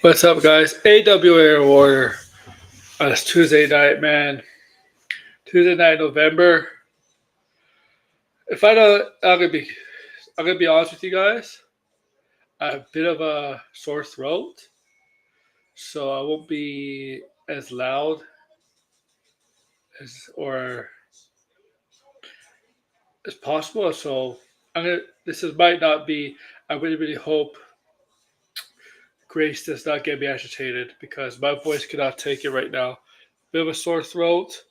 What's up, guys? AWA Warrior. It's Tuesday night, man. Tuesday night, November. If I don't, I'm gonna be honest with you guys. I have a bit of a sore throat, so I won't be as loud as possible. So I'm gonna. Might not be. I really hope Grace does not get me agitated because my voice cannot take it right now. Bit of a sore throat.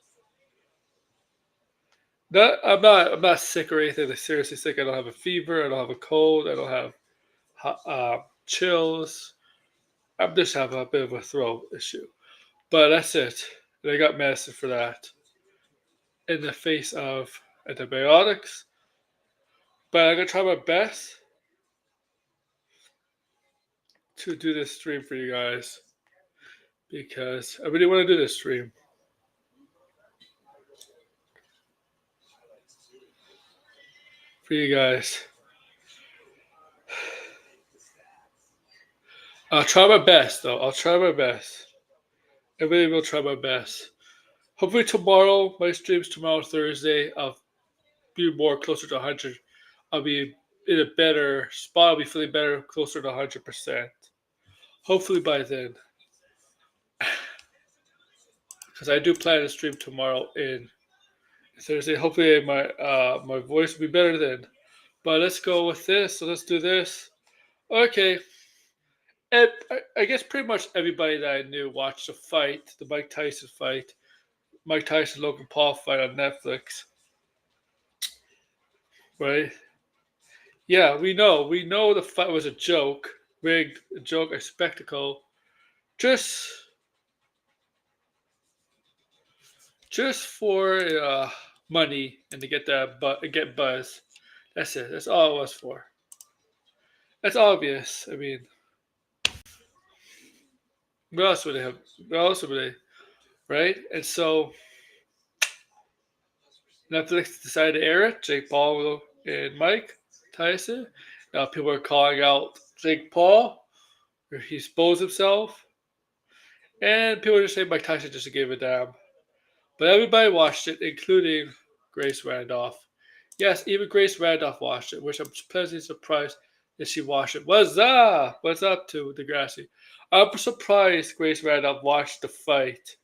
I'm not sick or anything. Like seriously sick. I don't have a fever. I don't have a cold. I don't have chills. I'm just having a bit of a throat issue. But that's it. And I got medicine for that in the face of antibiotics. But I'm gonna try my best to do this stream for you guys because I really want to do this stream for you guys. I'll try my best, though. I'll try my best. I really will try my best. Hopefully tomorrow, my streams tomorrow, Thursday, I'll be more closer to 100. I'll be in a better spot. I'll be feeling better, closer to 100%. Hopefully by then. Because I do plan to stream tomorrow in Thursday. Hopefully my voice will be better then. But let's go with this. So let's do this. Okay. And I guess pretty much everybody that I knew watched the fight, the Mike Tyson fight, Mike Tyson Logan Paul fight on Netflix, right? Yeah, we know. We know the fight was a joke, rigged, a joke, a spectacle, just just for money and to get get buzz. That's it. That's all it was for. That's obvious. I mean, what else would they have? What else would they? Right? And so Netflix decided to air it. Jake Paul and Mike Tyson. Now people are calling out Jake Paul. He exposed himself. And people are just saying Mike Tyson just gave a damn. But everybody watched it, including Grace Randolph. Yes, even Grace Randolph watched it, which I'm pleasantly surprised that she watched it. What's up? What's up to Degrassi? I'm surprised Grace Randolph watched the fight.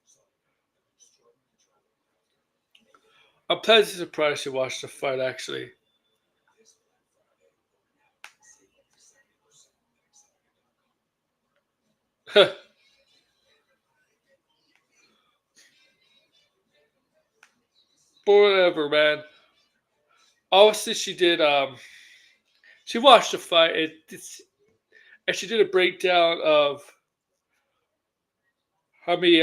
I'm pleasantly surprised she watched the fight, actually. But whatever, man. Obviously, she did. She watched the fight, and she did a breakdown of how many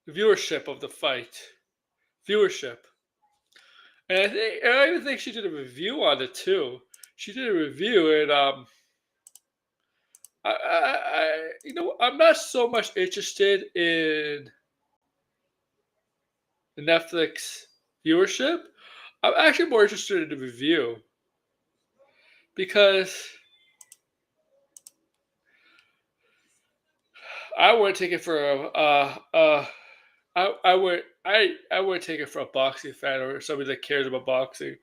viewership of the fight. Viewership. And I even think she did a review on it too. She did a review, and I'm not so much interested in the Netflix viewership. I'm actually more interested in the review because I wouldn't take it for I would take it for a boxing fan or somebody that cares about boxing.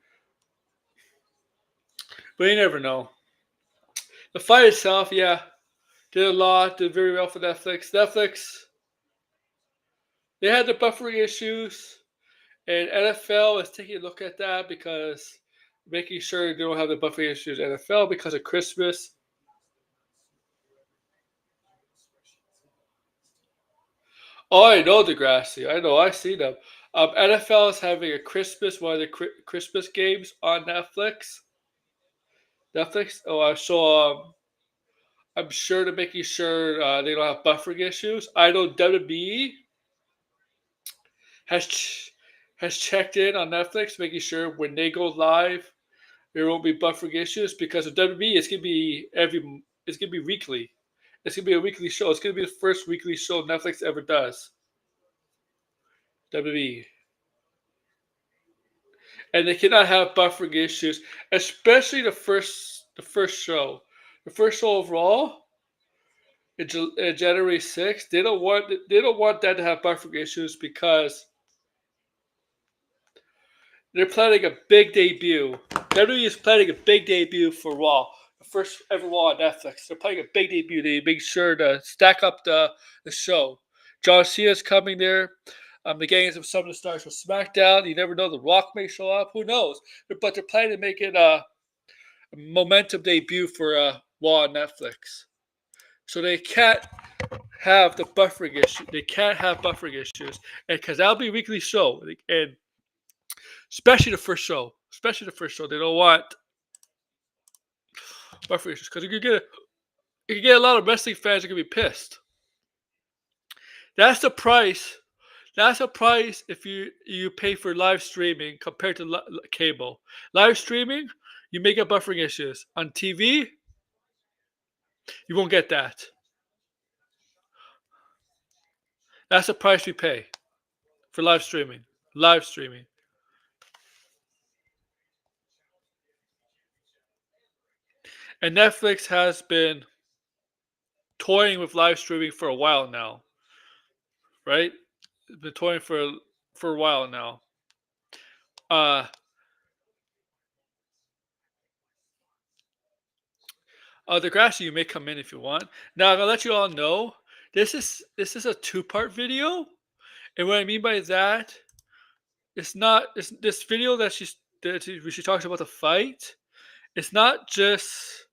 But you never know. The fight itself, yeah, did a lot, did very well for Netflix. Netflix, they had the buffering issues, and NFL is taking a look at that because making sure they don't have the buffering issues in NFL because of Christmas. Oh, I know Degrassi. I know. I see them. NFL is having a Christmas one of the Christmas games on Netflix. Netflix. Oh, I'm sure they're making sure they don't have buffering issues. I know WWE has has checked in on Netflix, making sure when they go live there won't be buffering issues because of WWE. It's gonna be weekly. It's gonna be a weekly show. It's gonna be the first weekly show Netflix ever does. WWE. And they cannot have buffering issues, especially the first show. The first show overall in January 6th, they don't want that to have buffering issues because they're planning a big debut. WWE is planning a big debut for Raw, the first ever Raw on Netflix. They're planning a big debut. They make sure to stack up the show. John Cena's coming there. The gangs of some of the stars from SmackDown. You never know. The Rock may show up. Who knows? But they're planning to make it a momentum debut for Raw on Netflix. So they can't have the buffering issue. They can't have buffering issues, and because that'll be a weekly show, and especially the first show. Especially the first show, they don't want buffering issues because you can get a lot of wrestling fans are gonna be pissed. That's the price. That's the price if you pay for live streaming compared to cable. Live streaming, you may get buffering issues. On TV, you won't get that. That's the price we pay for live streaming. Live streaming. And Netflix has been toying with live streaming for a while now, right? It's been toying for a while now. Uh, Degrassi, you may come in if you want. Now I'm gonna let you all know this is a two-part video, and what I mean by that, it's not it's, this video where she talks about the fight. It's not just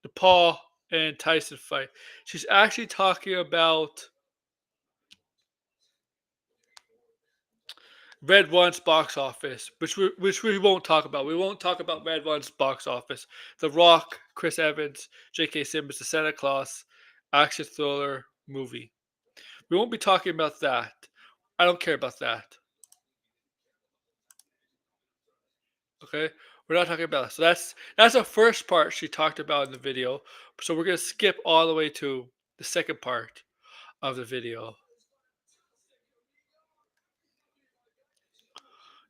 the Paul and Tyson fight. She's actually talking about Red One's box office, which we won't talk about. We won't talk about Red One's box office. The Rock, Chris Evans, J.K. Simmons, the Santa Claus action thriller movie. We won't be talking about that. I don't care about that. Okay, we're not talking about that. So that's the first part she talked about in the video. So we're gonna skip all the way to the second part of the video.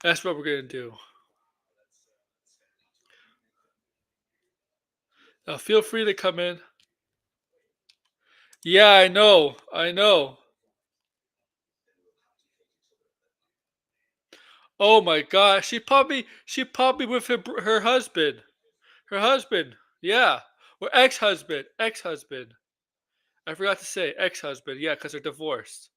That's what we're gonna do. Now feel free to come in. Yeah, I know. I know. Oh my gosh, she probably with her husband. Her husband. Yeah. Or ex-husband. Ex-husband. I forgot to say ex-husband. Yeah, because they're divorced.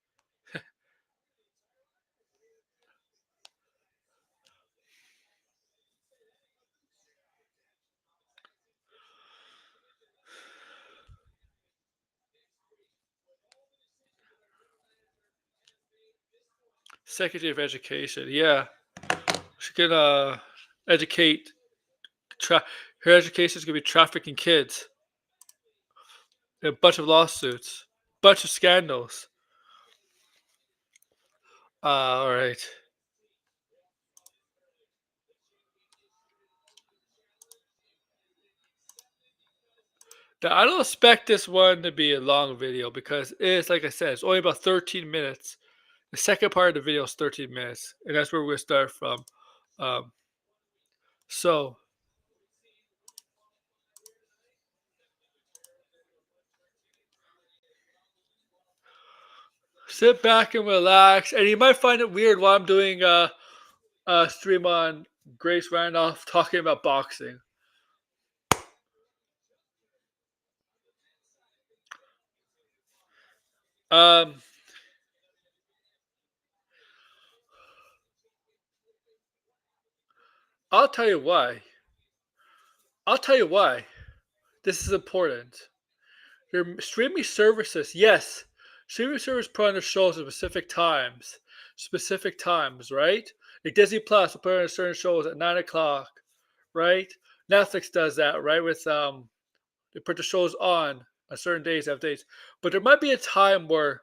Secretary of Education. Yeah. She can educate tra- her education is gonna be trafficking kids. A bunch of lawsuits. Bunch of scandals. All right. Now, I don't expect this one to be a long video because it's like I said, it's only about 13 minutes. The second part of the video is 13 minutes, and that's where we're gonna start from. Um, so sit back and relax, and you might find it weird while I'm doing a stream on Grace Randolph talking about boxing. Um, I'll tell you why. I'll tell you why. This is important. Your streaming services, yes, streaming service put on their shows at specific times, right? Like Disney Plus will put on certain shows at 9 o'clock, right? Netflix does that, right? With they put the shows on certain days, have days. But there might be a time where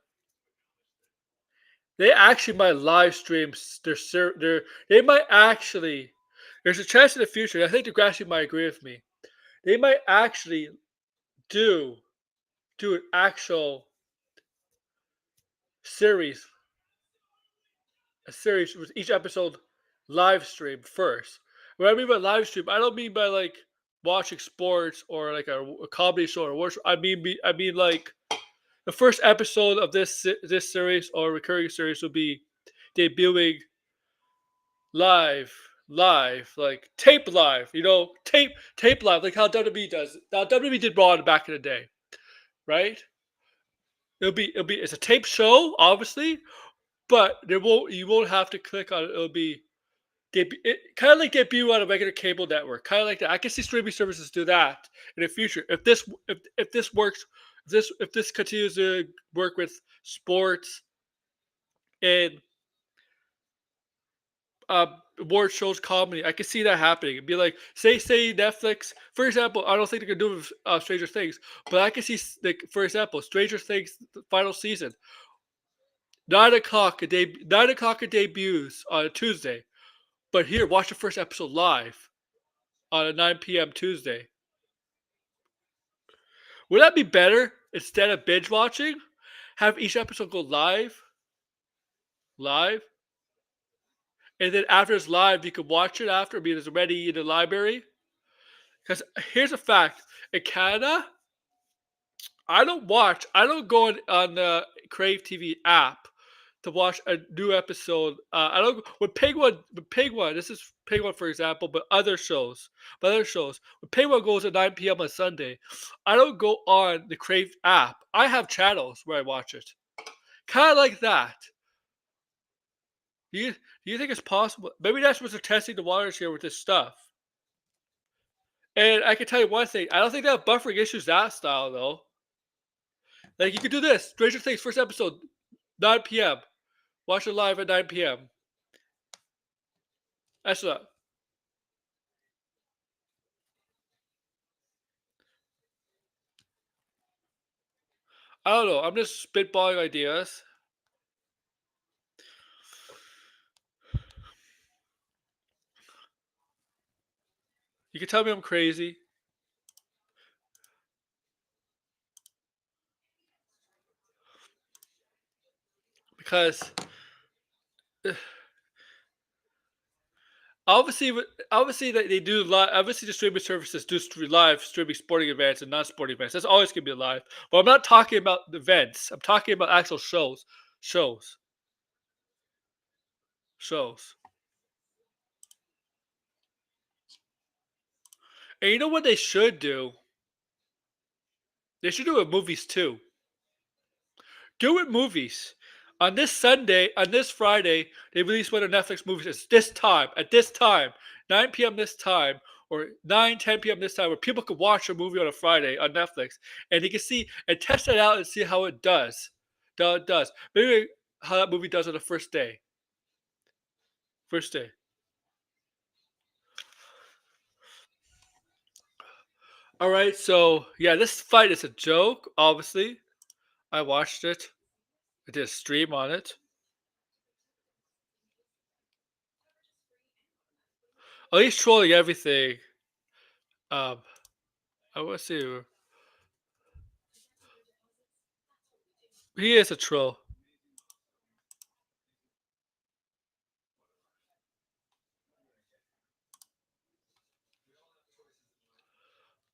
they actually might live stream they might actually. There's a chance in the future. I think Degrassi might agree with me. They might actually do do an actual series, a series with each episode live stream first. What I mean by live stream, I don't mean by like watching sports or like a comedy show or worship. I mean like the first episode of this series or recurring series will be debuting live, like tape live. Tape live, like how WWE does. Now WWE did Raw back in the day, right? It's a tape show, obviously, but you won't have to click on it. It'll be kind of like debut on a regular cable network, kind of like that. I can see streaming services do that in the future if this works, if this continues to work with sports and uh, award shows, comedy. I can see that happening. It'd be like say Netflix, for example. I don't think they can do it with Stranger Things, but I can see like for example, Stranger Things the final season, 9 o'clock a day, 9 o'clock it debuts on a Tuesday. But here, watch the first episode live on a 9 p.m. Tuesday. Would that be better instead of binge watching? Have each episode go live, and then after it's live, you can watch it after because it's ready in the library. Because here's a fact: in Canada, I don't go on the Crave TV app to watch a new episode. I don't with Pig One. This is Pig One for example, but other shows. When Pig One goes at 9 p.m. on Sunday, I don't go on the Crave app. I have channels where I watch it. Kind of like that. Do you think it's possible? Maybe that's what they're testing the waters here with this stuff. And I can tell you one thing: I don't think they have buffering issues that style though. Like you could do this. Stranger Things first episode, 9 p.m. Watch it live at 9 p.m. That's not. I don't know. I'm just spitballing ideas. You can tell me I'm crazy. Because obviously, obviously they do live. Obviously, the streaming services do live streaming sporting events and non-sporting events. That's always gonna be live. But I'm not talking about the events. I'm talking about actual shows, shows. And you know what they should do? They should do it with movies too. Do it movies. On this Sunday, on this Friday, they release one of Netflix movies. It's at this time, 9 p.m. this time, or 10 p.m. this time, where people can watch a movie on a Friday on Netflix, and they can see and test it out and see how it does. How it does. Maybe how that movie does on the first day. First day. All right, so yeah, this fight is a joke. Obviously, I watched it. I did a stream on it. Oh, he's trolling everything. Um, I want to see. He is a troll.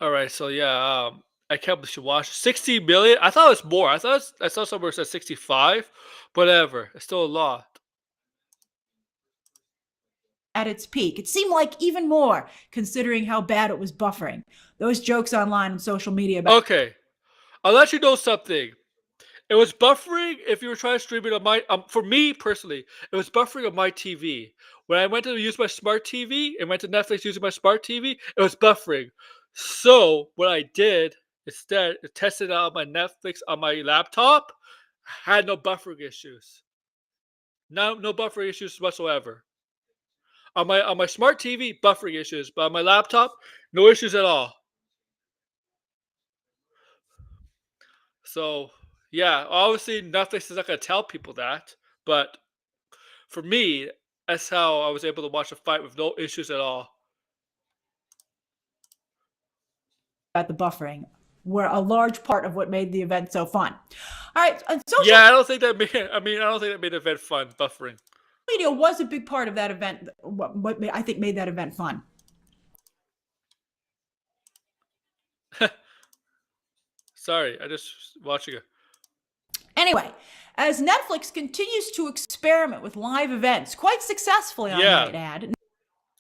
All right, so yeah, I can't believe she watched 60 million. I thought it was more. I saw somewhere it said 65. Whatever, it's still a lot. At its peak. It seemed like even more, considering how bad it was buffering. Those jokes online and social media about Okay, I'll let you know something. It was buffering if you were trying to stream it on my. For me personally, it was buffering on my TV. When I went to use my smart TV and went to Netflix using my smart TV, it was buffering. So what I did instead is tested out my Netflix on my laptop. had no buffering issues. No buffering issues whatsoever. On my smart TV, buffering issues, but on my laptop, no issues at all. So yeah, obviously Netflix is not gonna tell people that, but for me, that's how I was able to watch a fight with no issues at all. About the buffering were a large part of what made the event so fun. All right, social Yeah, I don't think that made. I mean, I don't think that made the event fun. Buffering. media was a big part of that event. What I think made that event fun. Sorry, I just watching it. Anyway, as Netflix continues to experiment with live events quite successfully, I might add.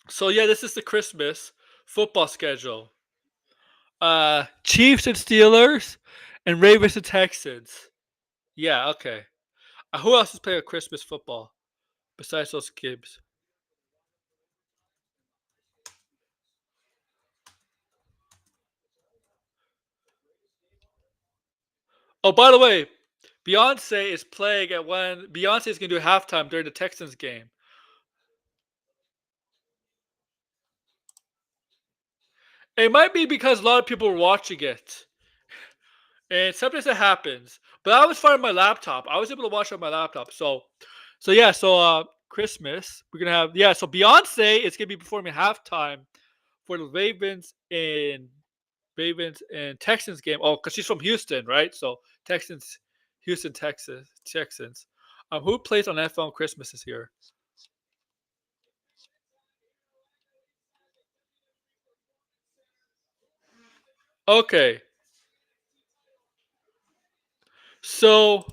So yeah, this is the Christmas football schedule. Chiefs and Steelers, and Ravens and Texans. Yeah, okay. Who else is playing Christmas football besides those games? Oh, by the way, Beyonce is playing at when Beyonce is going to do halftime during the Texans game. It might be because a lot of people were watching it, and sometimes it happens. But I was fine on my laptop. I was able to watch it on my laptop. So yeah. So Christmas we're gonna have yeah. So Beyonce is gonna be performing halftime for the Ravens and Texans game. Oh, because she's from Houston, right? So Texans, Houston, Texans. Who plays on NFL on Christmas this year? Okay, so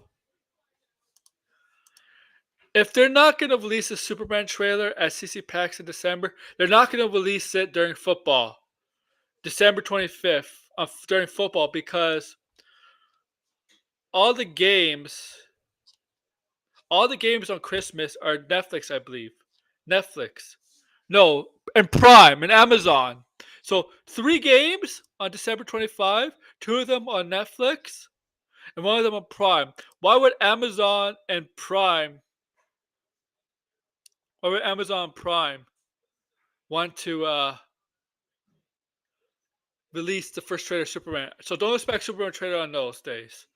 if they're not going to release a Superman trailer at CC PAX in December, they're not going to release it during football, December 25th, during football, because all the games, all the games on Christmas are Netflix, I believe. Netflix. No, and Prime and Amazon. So 3 games on December 25, 2 of them on Netflix, and 1 of them on Prime. Why would Amazon Prime want to release the first trailer of Superman? So don't expect Superman trailer on those days,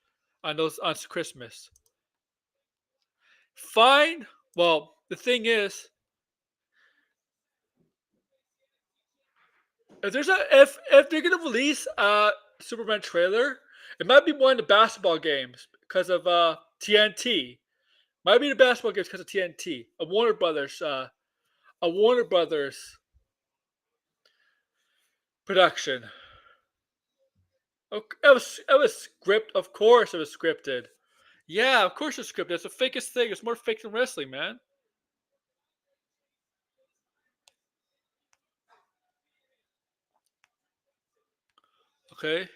on Christmas. Fine. Well, the thing is, if they're gonna release a Superman trailer, it might be one of the basketball games because of TNT. Might be the basketball games because of TNT. A Warner Brothers production. It was script. Of course, it was scripted. Yeah, of course it's scripted. It's the fakest thing. It's more fake than wrestling, man. Okay,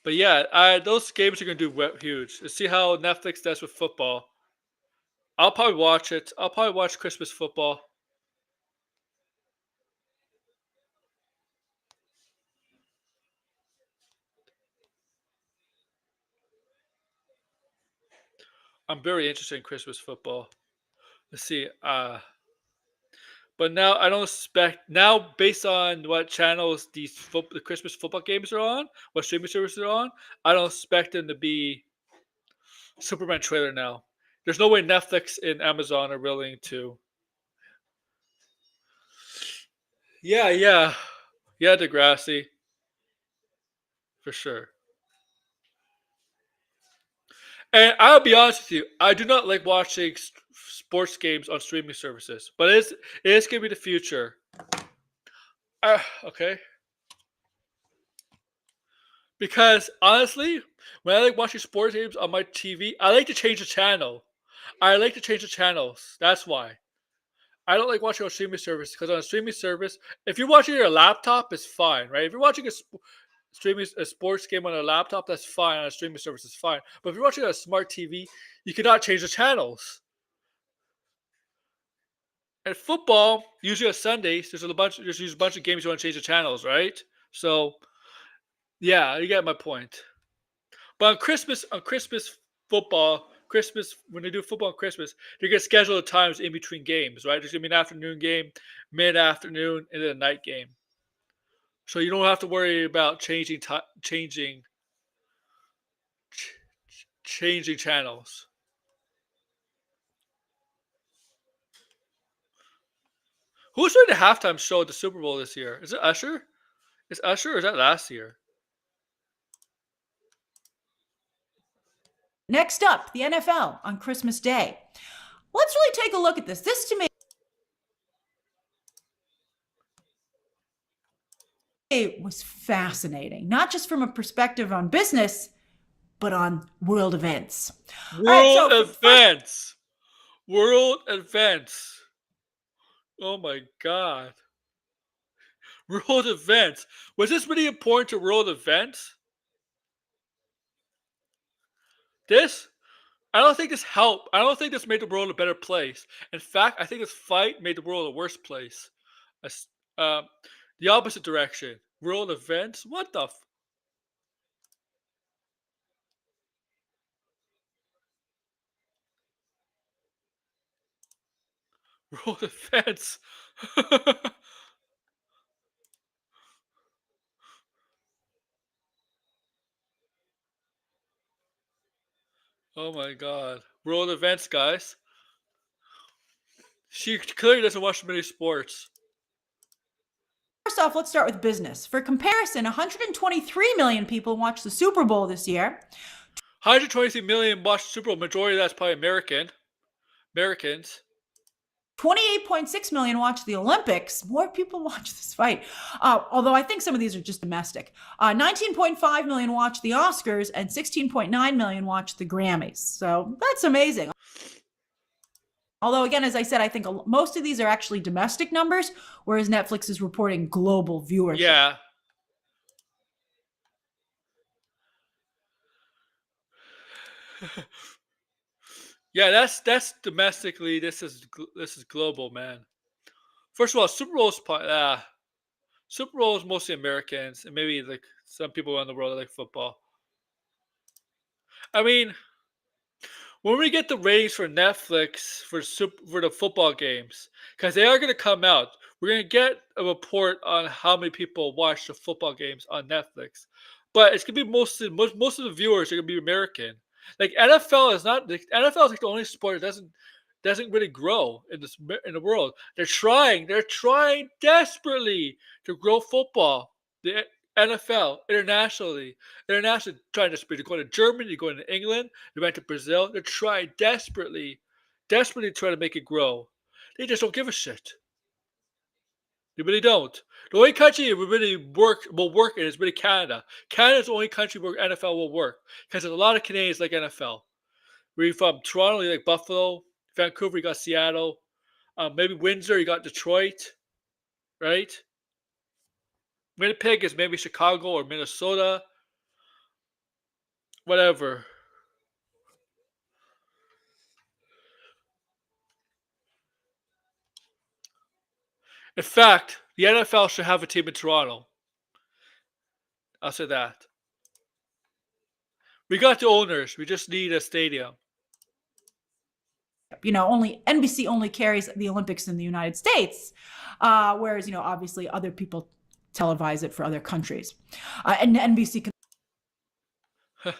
but yeah, those games are gonna do huge. Let's see how Netflix does with football. I'll probably watch it. I'll probably watch Christmas football. I'm very interested in Christmas football. Let's see. But now I don't expect now based on what channels the Christmas football games are on, what streaming services are on. I don't expect them to be Superman trailer now. There's no way Netflix and Amazon are willing to. Yeah, yeah, yeah, Degrassi for sure. And I'll be honest with you, I do not like watching sports games on streaming services, but it is gonna be the future. Okay. Because honestly, when I like watching sports games on my TV, I like to change the channel. I like to change the channels. That's why. I don't like watching on streaming service because on a streaming service, if you're watching your laptop, it's fine, right? If you're watching a sports game on a laptop, that's fine. On a streaming service, it's fine. But if you're watching on a smart TV, you cannot change the channels. And football, usually on Sundays, there's usually a bunch of games you want to change the channels, right? So yeah, you get my point. But on Christmas football, Christmas when they do football on Christmas, they're gonna schedule the times in between games, right? There's gonna be an afternoon game, mid afternoon, and then a night game. So you don't have to worry about changing channels. Who's doing the halftime show at the Super Bowl this year? Is it Usher? Is Usher or is that last year? Next up, the NFL on Christmas Day. Let's really take a look at this. This to me it was fascinating, not just from a perspective on business, but on world events. World events. World events. Oh my God. World events. Was this really important to world events? This? I don't think this helped. I don't think this made the world a better place. In fact, I think this fight made the world a worse place. As- Uh, the opposite direction. World events? What the world events? Oh my God. World events, guys. She clearly doesn't watch many sports. First off, let's start with business. For comparison, 123 million people watched the Super Bowl this year. 123 million watched Super Bowl. Majority of that's probably Americans. 28.6 million watched the Olympics. More people watch this fight. Although I think some of these are just domestic. 19.5 million watched the Oscars and 16.9 million watched the Grammys. So that's amazing. Although, again, as I said, I think most of these are actually domestic numbers, whereas Netflix is reporting global viewership. Yeah. Yeah, that's domestically. This is global, man. First of all, Super Bowl is mostly Americans and maybe like some people around the world that like football. I mean, when we get the ratings for Netflix for the football games, because they are going to come out, we're going to get a report on how many people watch the football games on Netflix. But it's going to be most of the viewers are going to be American. Like NFL is not the NFL is like the only sport that doesn't really grow in the world. They're trying desperately to grow football. The NFL internationally trying to speak. They're going to Germany, they're going to England, they went to Brazil. They're trying desperately trying to make it grow. They just don't give a shit. They really don't. The only country will work in is really Canada. Canada's the only country where NFL will work because there's a lot of Canadians like NFL. We're from Toronto, you like Buffalo. Vancouver, you got Seattle. Maybe Windsor, you got Detroit, right? Winnipeg is maybe Chicago or Minnesota. Whatever. In fact, the NFL should have a team in Toronto. I'll say that. We got the owners. We just need a stadium. Only NBC only carries the Olympics in the United States, whereas obviously other people televise it for other countries, and NBC can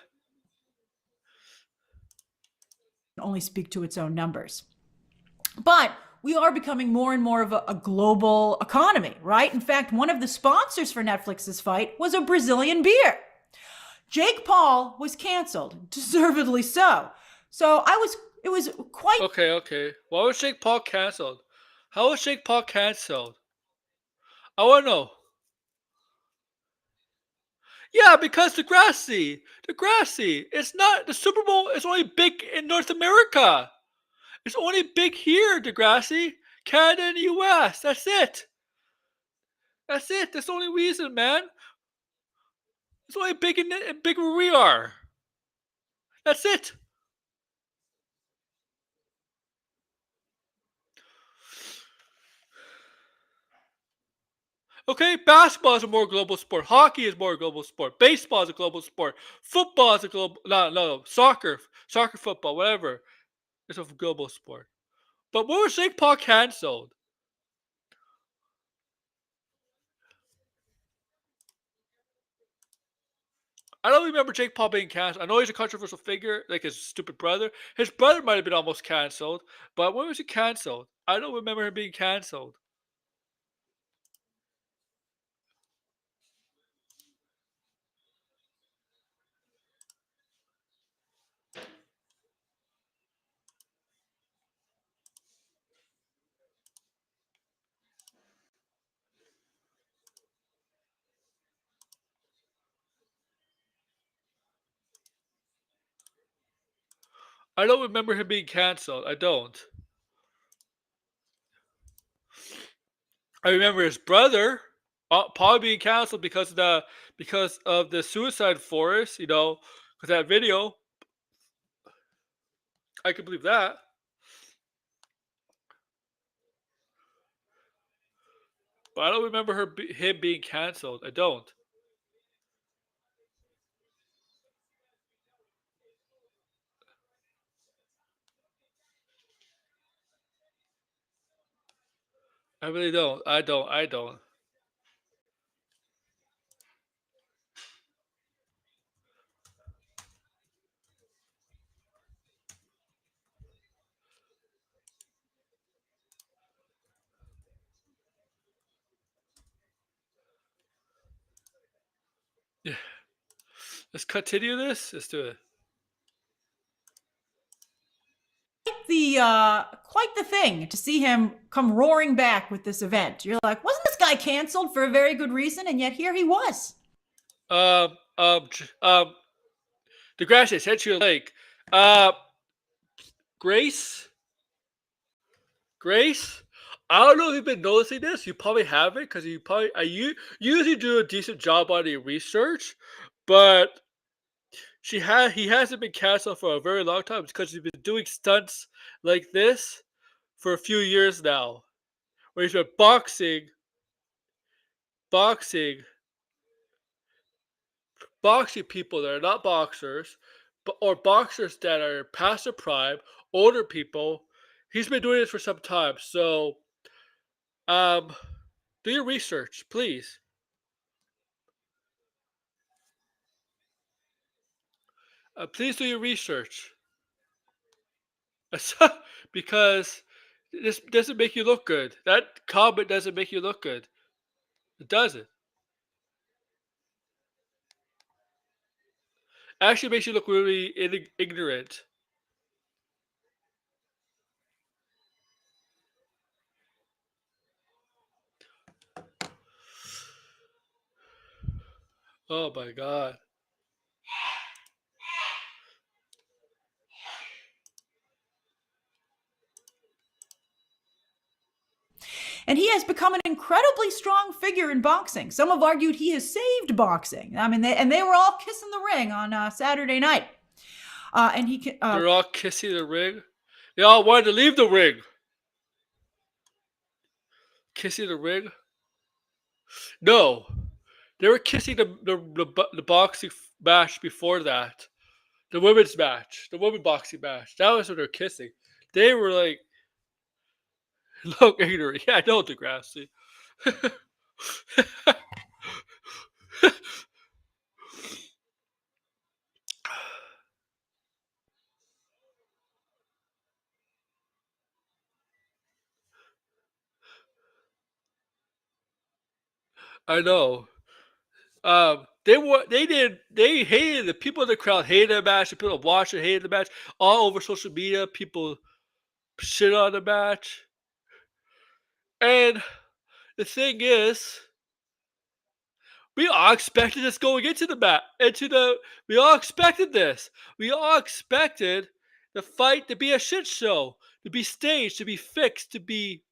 only speak to its own numbers. But we are becoming more and more of a global economy, right? In fact, one of the sponsors for Netflix's fight was a Brazilian beer. Jake Paul was canceled, deservedly so. So it was quite Okay. Why was Jake Paul canceled? How was Jake Paul canceled? I want to know. Yeah, because Degrassi. It's not the Super Bowl is only big in North America. It's only big here, Degrassi. Canada and the US. That's it. That's it. That's the only reason, man. It's only big where we are. That's it. Okay, basketball is a more global sport. Hockey is more global sport. Baseball is a global sport. Football is a global no, soccer, football, whatever. It's a global sport. But what was Jake Paul canceled? I don't remember Jake Paul being canceled. I know he's a controversial figure, like his stupid brother. His brother might have been almost canceled, but when was he canceled? I don't remember him being canceled. I don't remember him being canceled. I don't. I remember his brother probably being canceled because of the suicide forest. Because that video. I can believe that. But I don't remember him being canceled. I don't. I really don't. I don't. I don't. Yeah. Let's continue this. Let's do it. Quite the thing to see him come roaring back with this event. You're like, wasn't this guy canceled for a very good reason? And yet here he was. Um, um, the grass is head to your lake. Uh, Grace, Grace. I don't know if you've been noticing this. You probably haven't because you usually do a decent job on your research, but he hasn't been canceled for a very long time because he's been doing stunts like this for a few years now, where he's been boxing, boxing people that are not boxers, or boxers that are past their prime, older people. He's been doing this for some time. So, um, do your research, please. Please do your research, because this doesn't make you look good. That comment doesn't make you look good. It doesn't. Actually, makes you look really ignorant. Oh my god. And he has become an incredibly strong figure in boxing. Some have argued he has saved boxing. I mean, they were all kissing the ring on Saturday night. And he They're all kissing the ring. They all wanted to leave the ring. Kissing the ring? No. They were kissing the boxing match before that. The women's match. The women boxing match. That was when they were kissing. They were like, look ignorant. Yeah, I know, Degrassi. I know. They hated the people in the crowd hated the match. The people watching hated the match. All over social media, people shit on the match. And the thing is, we all expected this going into the mat. We all expected this. We all expected the fight to be a shit show, to be staged, to be fixed, to be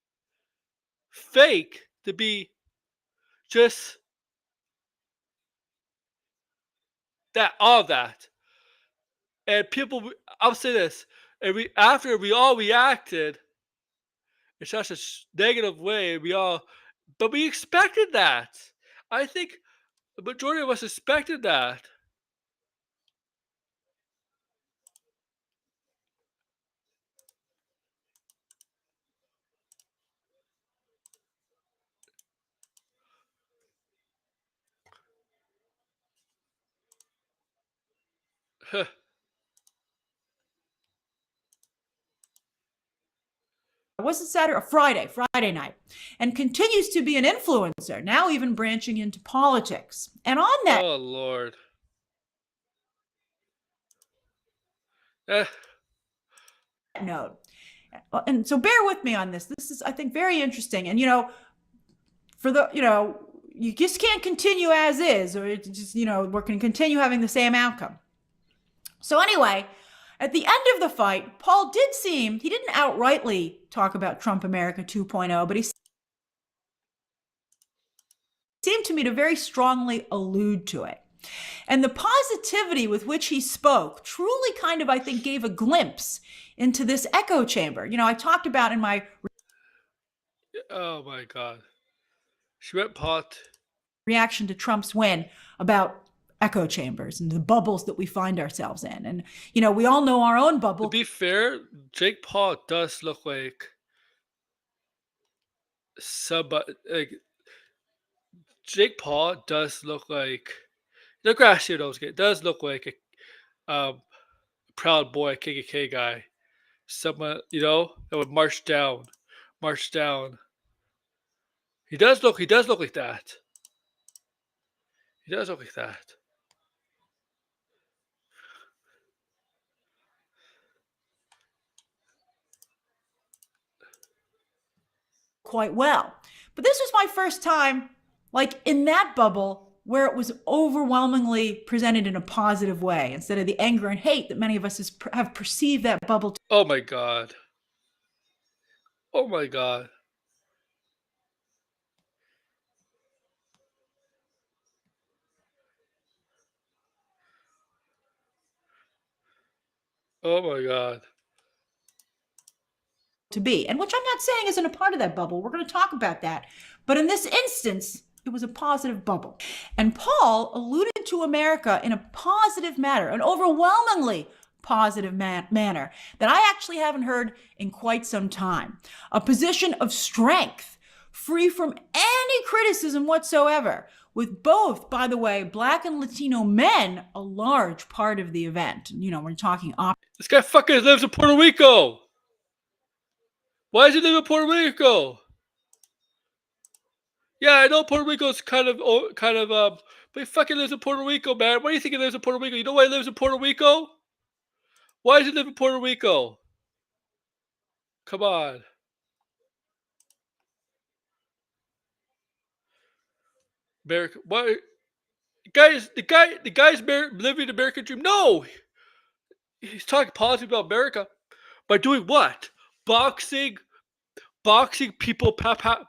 fake, to be just that, all of that. And people, I'll say this, and after we all reacted in such a negative way, we all But we expected that. I think the majority of us expected that. wasn't Saturday, Friday night, and continues to be an influencer, now even branching into politics. And on that Oh Lord. Eh, note, and so bear with me on this. This is, I think, very interesting. And, for the, you just can't continue as is, or it's just, we're going to continue having the same outcome. So anyway, at the end of the fight, Paul he didn't outrightly talk about Trump America 2.0, but he seemed to me to very strongly allude to it. And the positivity with which he spoke truly kind of, I think, gave a glimpse into this echo chamber. I talked about in my oh my God. She went pot. reaction to Trump's win about echo chambers and the bubbles that we find ourselves in. And, we all know our own bubble. To be fair, Jake Paul does look like Jake Paul does look like the grassy nose guy does look like a proud boy KKK guy. Someone that would march down. He does look like that. He does look like that. Quite well. But this was my first time, like, in that bubble where it was overwhelmingly presented in a positive way instead of the anger and hate that many of us have perceived that bubble to. Oh my God. Oh my God. Oh my God. To be, and which I'm not saying isn't a part of that bubble. We're going to talk about that. But in this instance, it was a positive bubble. And Paul alluded to America in a positive manner, an overwhelmingly positive manner that I actually haven't heard in quite some time. A position of strength, free from any criticism whatsoever, with both, by the way, Black and Latino men a large part of the event. We're talking this guy fucking lives in Puerto Rico. Why does he live in Puerto Rico? Yeah, I know Puerto Rico's kind of, but he fucking lives in Puerto Rico, man. Why do you think he lives in Puerto Rico? You know why he lives in Puerto Rico? Why does he live in Puerto Rico? Come on. America, why? The guy's living the American dream. No! He's talking positive about America. By doing what? Boxing people,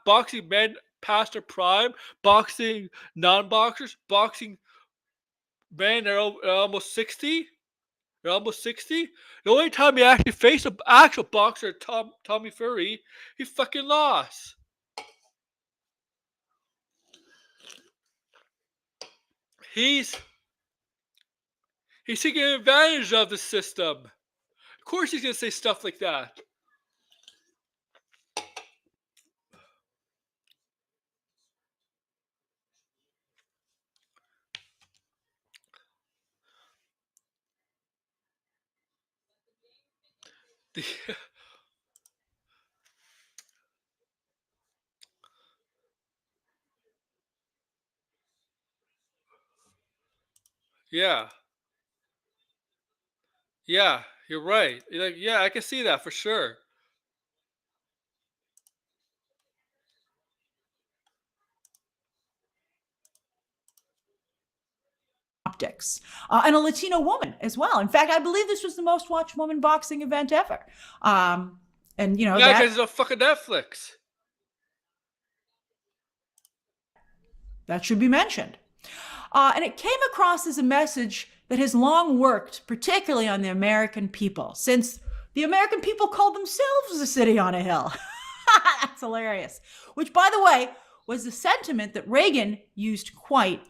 boxing men past their prime, boxing non-boxers, boxing men that are almost 60. They're almost 60. The only time he actually faced an actual boxer, Tommy Fury, he fucking lost. He's taking advantage of the system. Of course he's going to say stuff like that. Yeah. Yeah, you're right. Yeah, I can see that for sure. optics, and a Latino woman as well. In fact, I believe this was the most watched woman boxing event ever. And Yeah, because it's on fucking Netflix. That should be mentioned. And it came across as a message that has long worked, particularly on the American people, since the American people call themselves a city on a hill. That's hilarious. Which, by the way, was the sentiment that Reagan used quite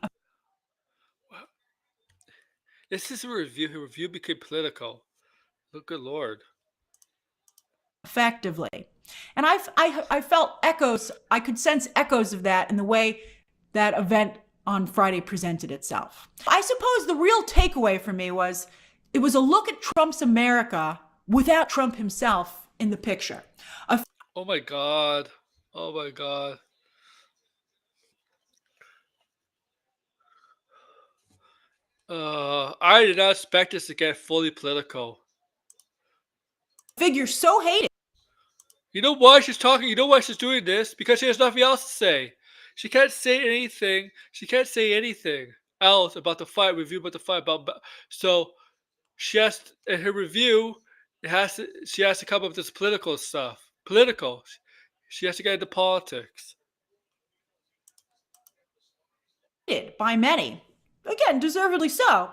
This is a review. Her review became political. Oh, good Lord. effectively. And I felt echoes, I could sense echoes of that in the way that event on Friday presented itself. I suppose the real takeaway for me was it was a look at Trump's America without Trump himself in the picture. Oh my God. Oh my God. I did not expect this to get fully political. Figure so hated. You know why she's talking? You know why she's doing this? Because she has nothing else to say. She can't say anything. She can't say anything else about the fight. Review about the fight. So she has in her review. She has to come up with this political stuff. Political. She has to get into politics. By many. Again, deservedly so.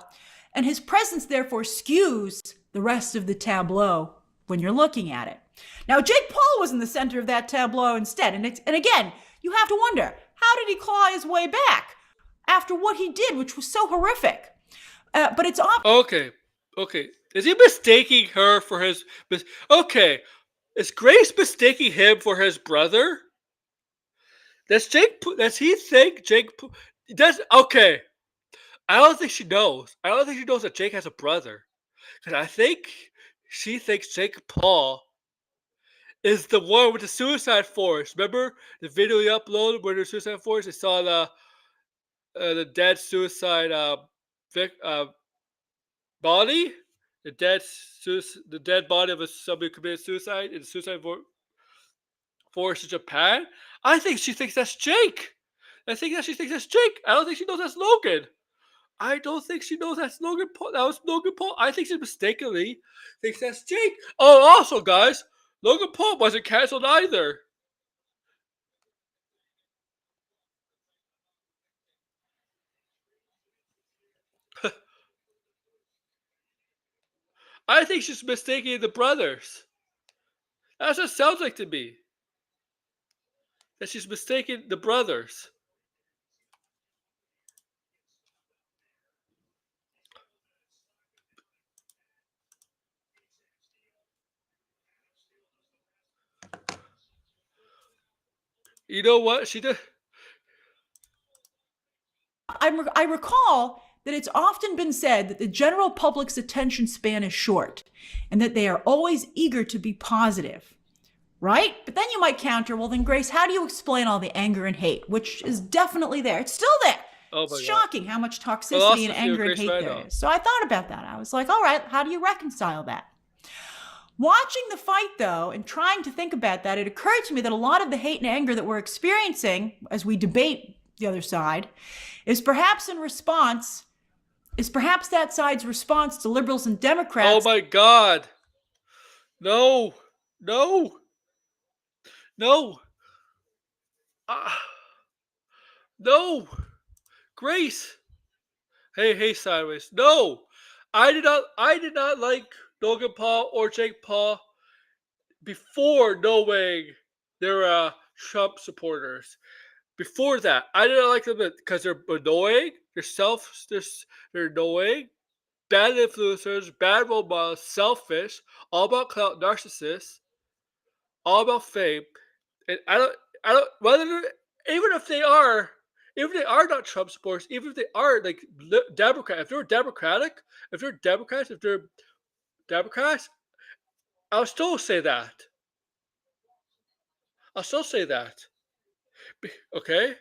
And his presence therefore skews the rest of the tableau when you're looking at it. Now, Jake Paul was in the center of that tableau instead. And again, you have to wonder, how did he claw his way back after what he did, which was so horrific? But it's Okay. Is he mistaking her for his... Okay. Is Grace mistaking him for his brother? Does he think Jake... Okay. I don't think she knows. I don't think she knows that Jake has a brother. Because I think she thinks Jake Paul is the one with the suicide force. Remember the video you uploaded where the suicide force? They saw the dead suicide body, the dead body of somebody who committed suicide in the suicide force in Japan. I think she thinks that's Jake. I think that she thinks that's Jake. I don't think she knows that's Logan. I don't think she knows that's Logan Paul. That was Logan Paul. I think she mistakenly thinks that's Jake. Oh, also, guys, Logan Paul wasn't canceled either. I think she's mistaking the brothers. That's what it sounds like to me. That she's mistaken the brothers. You know what? She did. I recall that it's often been said that the general public's attention span is short and that they are always eager to be positive, right? But then you might counter, well, then, Grace, how do you explain all the anger and hate, which is definitely there? It's still there. Oh It's my God. shocking how much toxicity and anger and Grace hate there Randolph. is. So I thought about that. I was like, all right, how do you reconcile that? Watching the fight, though, and trying to think about that, it occurred to me that a lot of the hate and anger that we're experiencing as we debate the other side is perhaps that side's response to liberals and Democrats. Oh my God. No. No. No. No. Grace. Hey, sideways. No. I did not like Logan Paul or Jake Paul before knowing they're Trump supporters. Before that, I didn't like them because they're annoying. They're annoying. Bad influencers, bad role models, selfish, all about clout, narcissists, all about fame. And I don't, even if they are, even if they are not Trump supporters, even if they are like Democrat, if they're Democrats, I'll still say that. I'll still say that. Okay?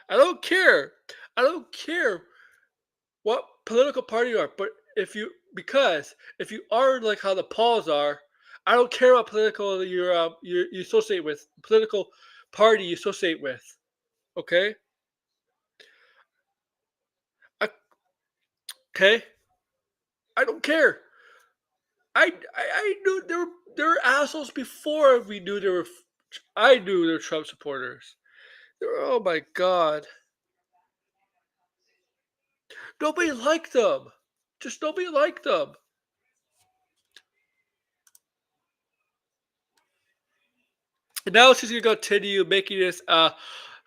I don't care. I don't care what political party you are, but if you are like how the Pauls are, I don't care what political you associate with, political party you associate with. Okay? Okay? I don't care. I knew there were assholes before we knew there were. I knew they were Trump supporters. Oh my God! Nobody liked them. Just nobody liked them. And now she's gonna continue making this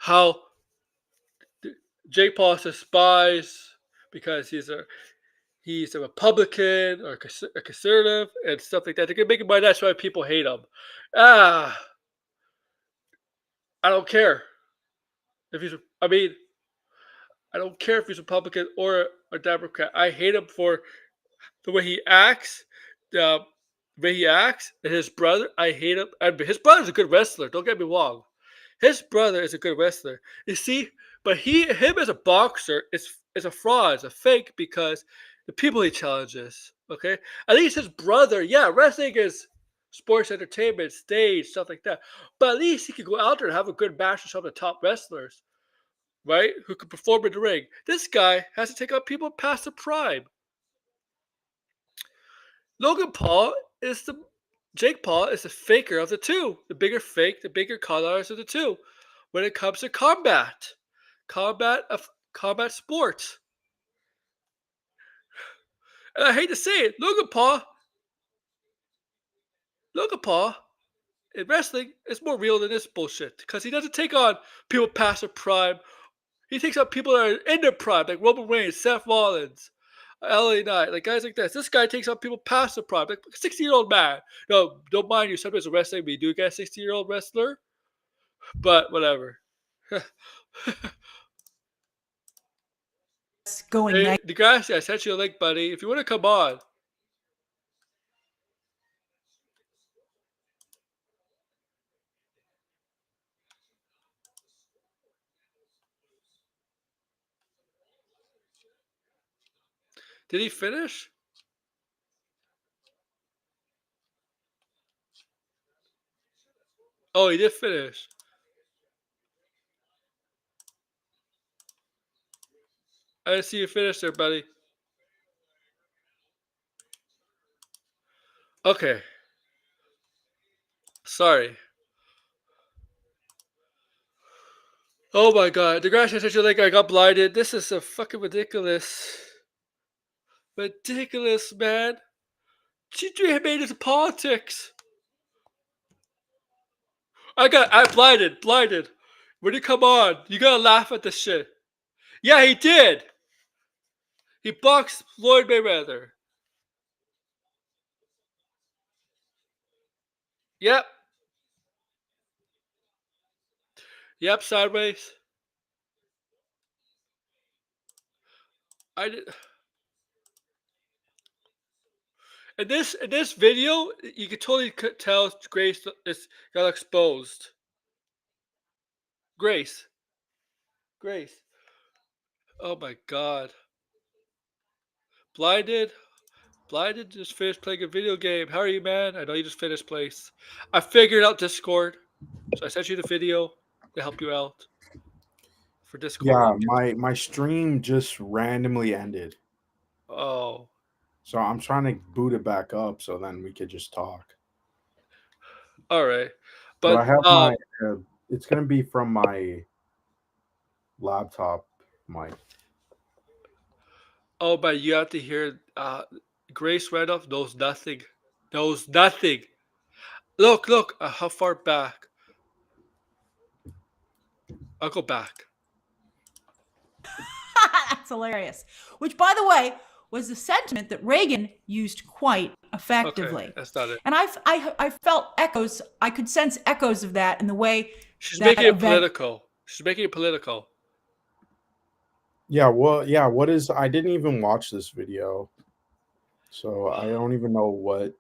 how Jake Paul despised because he's a Republican or a conservative and stuff like that. They're gonna make it by that's why people hate him. Ah, I don't care if he's. I mean, I don't care if he's Republican or a Democrat. I hate him for the way he acts, the way he acts, and his brother. I hate him. And his brother's a good wrestler. Don't get me wrong. His brother is a good wrestler. You see, but him as a boxer is a fraud. It's a fake because the people he challenges. Okay, at least his brother. Yeah, wrestling is sports entertainment, stage, stuff like that. But at least he could go out there and have a good match with some of the top wrestlers, right? Who could perform in the ring. This guy has to take on people past the prime. Logan Paul is the Jake Paul is the faker of the two, the bigger fake, the bigger con artist of the two. When it comes to combat sports, and I hate to say it, Logan Paul in wrestling is more real than this bullshit because he doesn't take on people past their prime. He takes on people that are in their prime, like Roman Reigns, Seth Rollins, LA Knight, like guys like this. This guy takes on people past the prime, like a 60-year-old man. No, don't mind you. Sometimes in wrestling, we do get a 60-year-old wrestler, but whatever. Going Hey, next. Degrassi, I sent you a link, buddy. If you want to come on. Did he finish? Oh, he did finish. I didn't see you finish there, buddy. Okay. Sorry. Oh my god. Degrassi, I sent you a link. I got blinded. This is so fucking ridiculous. Ridiculous, man. She made it to politics. I blinded. When you come on, you gotta laugh at this shit. Yeah, he did. He boxed Floyd Mayweather. Yep. Yep, sideways. I did. In this video, you can totally tell Grace is got exposed. Grace. Grace. Oh my god. Blinded. Blinded just finished playing a video game. How are you, man? I know you just finished place. I figured out Discord. So I sent you the video to help you out. For Discord. Yeah, my stream just randomly ended. Oh. So I'm trying to boot it back up so then we could just talk. Alright. But But I have my it's gonna be from my laptop mic. oh, but you have to hear Grace Randolph knows nothing. Knows nothing. Look, how far back? I'll go back. That's hilarious. Which, by the way, was the sentiment that Reagan used quite effectively. Okay, that's not it. And I felt echoes. I could sense echoes of that in the way She's that making it event. political. She's making it political. Yeah, well, yeah, what is I didn't even watch this video. So I don't even know what.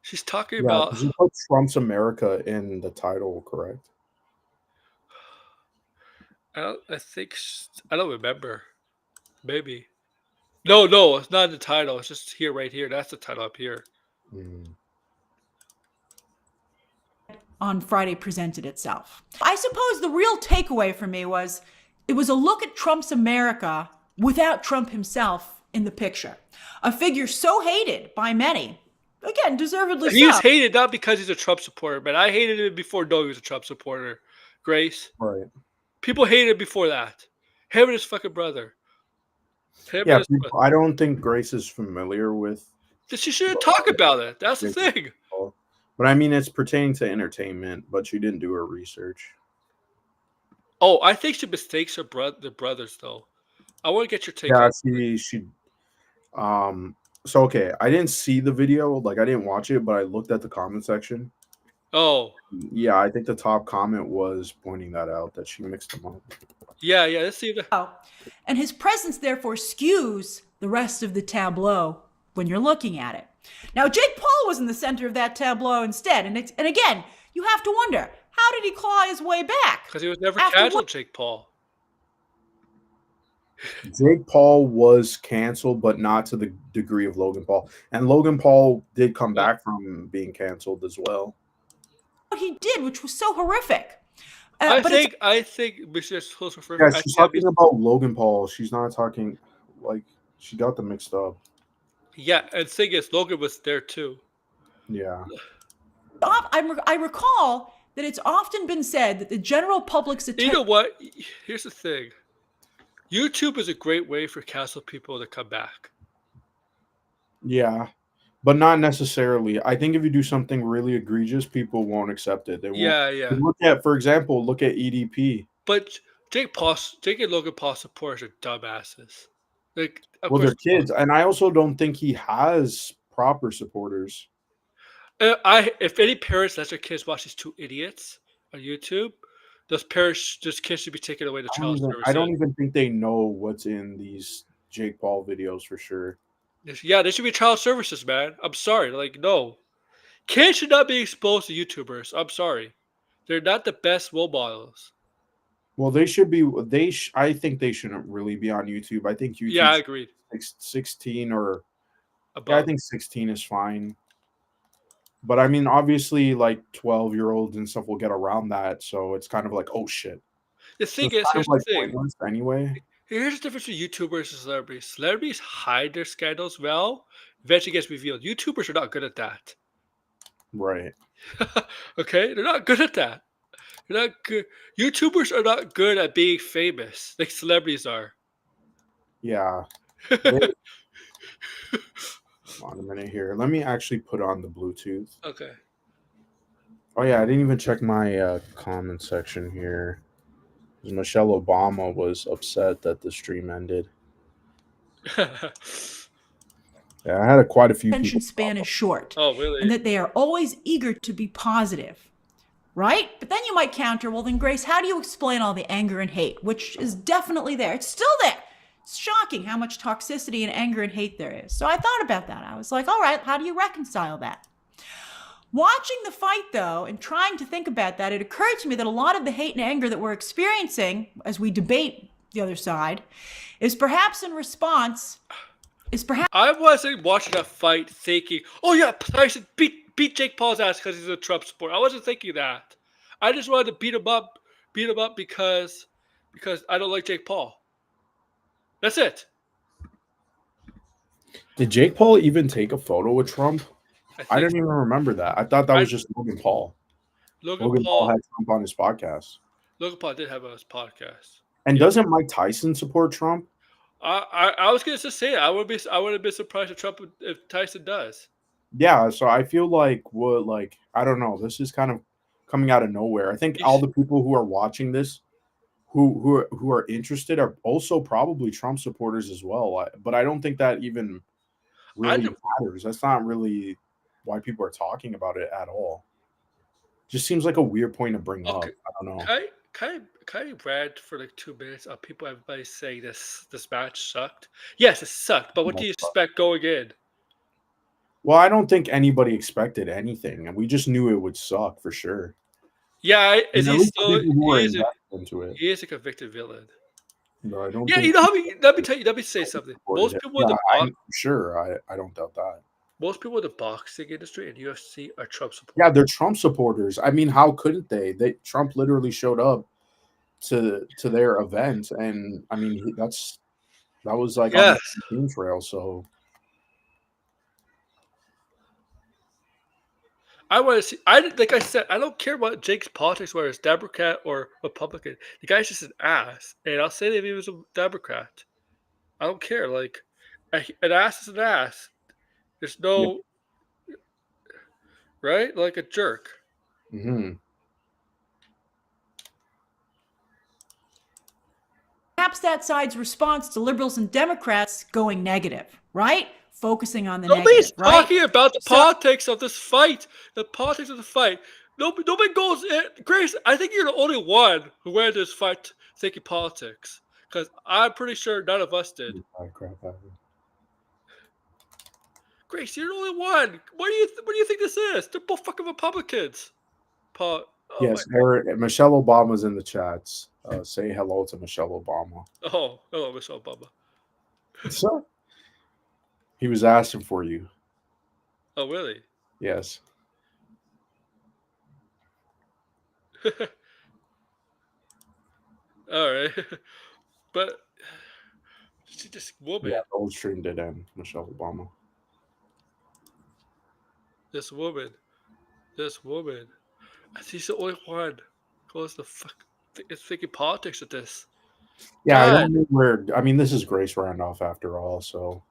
She's talking Yeah, about. because you put Trump's America in the title, correct? I don't remember. Maybe. No, it's not in the title. It's just here, right here. That's the title up here. On Friday presented itself. I suppose the real takeaway for me was it was a look at Trump's America without Trump himself in the picture. A figure so hated by many, again, deservedly so. He was hated not because he's a Trump supporter, but I hated him before knowing he was a Trump supporter. Grace. Right. People hated him before that. Him and his fucking brother. Yeah, I don't think Grace is familiar with. She shouldn't talk about it. That's the thing. But I mean, it's pertaining to entertainment, but she didn't do her research. Oh, I think she mistakes her the brothers though. I want to get your take Yeah, on. she um so okay, I didn't see the video, like I didn't watch it, but I looked at the comment section. Oh, Yeah, I think the top comment was pointing that out that she mixed them up. yeah. Let's see the. And his presence therefore skews the rest of the tableau when you're looking at it. Now, Jake Paul was in the center of that tableau instead. And again, you have to wonder, how did he claw his way back? Because he was never After canceled, Jake Paul. Jake Paul was canceled, but not to the degree of Logan Paul. And Logan Paul did come Oh, back from being canceled as well. what he did, which was so horrific. I But think Mr. Close for Yeah, I she's think talking about Logan Paul. She's not talking like she got them mixed up. yeah, and thing is, Logan was there too. Yeah. I recall that it's often been said that the general public's You attention. know what? Here's the thing. YouTube is a great way for cancel people to come back. Yeah. But not necessarily. I think if you do something really egregious, people won't accept it. They won't. Yeah. Look at, for example, look at EDP. But Jake and Logan Paul supporters are dumbasses. Like, of Well, they're course. kids, and I also don't think he has proper supporters. If any parents let their kids watch these two idiots on YouTube, those kids should be taken away to child I services. don't even think they know what's in these Jake Paul videos for sure. Yeah, they should be child services, man. I'm sorry. Like, no. Kids should not be exposed to YouTubers. I'm sorry. They're not the best role models. Well, they should be. I think they shouldn't really be on YouTube. I think Yeah, YouTube I agreed. 16 or yeah, I Above. think 16 is fine. But I mean, obviously, like 12-year-olds and stuff will get around that, so it's kind of like, oh shit. The So thing it's is, kind here's of like the thing. pointless anyway. Here's the difference between YouTubers and celebrities. Celebrities hide their scandals well. Eventually gets revealed. YouTubers are not good at that. Right. Okay? They're not good at that. They're not good. YouTubers are not good at being famous like celebrities are. Yeah. Hold on a minute here. Let me actually put on the Bluetooth. Okay. Oh yeah, I didn't even check my comment section here. Michelle Obama was upset that the stream ended. Yeah, I had quite a few attention people. span is short. Oh, really? And that they are always eager to be positive. Right? But then you might counter, well, then, Grace, how do you explain all the anger and hate, which is definitely there? It's still there. It's shocking how much toxicity and anger and hate there is. So I thought about that. I was like, all right, how do you reconcile that? Watching the fight, though, and trying to think about that, it occurred to me that a lot of the hate and anger that we're experiencing as we debate the other side is perhaps in response, I wasn't watching that fight thinking, oh yeah, Tyson beat Jake Paul's ass because he's a Trump supporter. I wasn't thinking that. I just wanted to beat him up because I don't like Jake Paul. That's it. Did Jake Paul even take a photo with Trump? I think didn't even remember that. I thought that was just Logan Paul. Logan Paul had Trump on his podcast. Logan Paul did have his podcast. And doesn't Mike Tyson support Trump? I was gonna just say I wouldn't be surprised if Tyson does. Yeah, so I feel like I don't know. This is kind of coming out of nowhere. I think all the people who are watching this, who are interested, are also probably Trump supporters as well. But I don't think that even really matters. That's not really why people are talking about it at all. Just seems like a weird point to bring up. I don't know. Can I rant for like 2 minutes of everybody saying this match sucked? Yes, it sucked, but what do you expect going in? Well, I don't think anybody expected anything, and we just knew it would suck for sure. Yeah, he is a convicted villain. No, I don't. Yeah, you know how let me say something. Most people in the box, sure, I don't doubt that. Most people in the boxing industry and UFC are Trump supporters. Yeah, they're Trump supporters. I mean, how couldn't they? Trump literally showed up to their event, and I mean that was like on the team trail. So I want to see. Like I said, I don't care about Jake's politics, whether it's Democrat or Republican. The guy's just an ass, and I'll say that if he was a Democrat, I don't care. Like an ass is an ass. There's no right, like a jerk. Mm-hmm. perhaps that side's response to liberals and Democrats going negative, right? Focusing on the Nobody's negative, right? talking about the So- politics of this fight. The politics of the fight. Nobody goes in. Grace, I think you're the only one who went this fight thinking politics. Because I'm pretty sure none of us did. Grace, you're the only one. What do you think this is? They're both fucking Republicans. Oh Yes, Eric, Michelle Obama's in the chats. Say hello to Michelle Obama. Oh, hello, Michelle Obama. So, he was asking for you. Oh, really? Yes. All right. But she just woman. Yeah, the old stream did end. Michelle Obama. This woman. She's the only one goes the fuck. Is thinking politics with this. Yeah, I God. don't know where. I mean, this is Grace Randolph after all, so.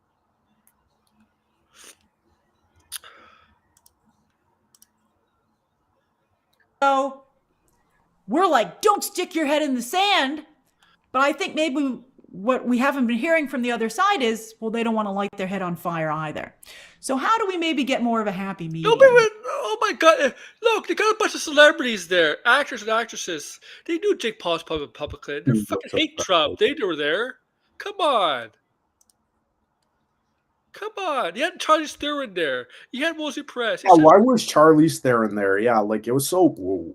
So we're like, don't stick your head in the sand. But I think maybe what we haven't been hearing from the other side is, well, they don't want to light their head on fire either. So how do we maybe get more of a happy medium? Oh my God! Look, they got a bunch of celebrities there, actors and actresses. They knew Jake Paul's publicly. They fucking hate Trump. They were there. Come on. You had Charlie Theron there. You had Mosey Press. Yeah, why was Charlize Theron there? Yeah, like it was so. Whoa.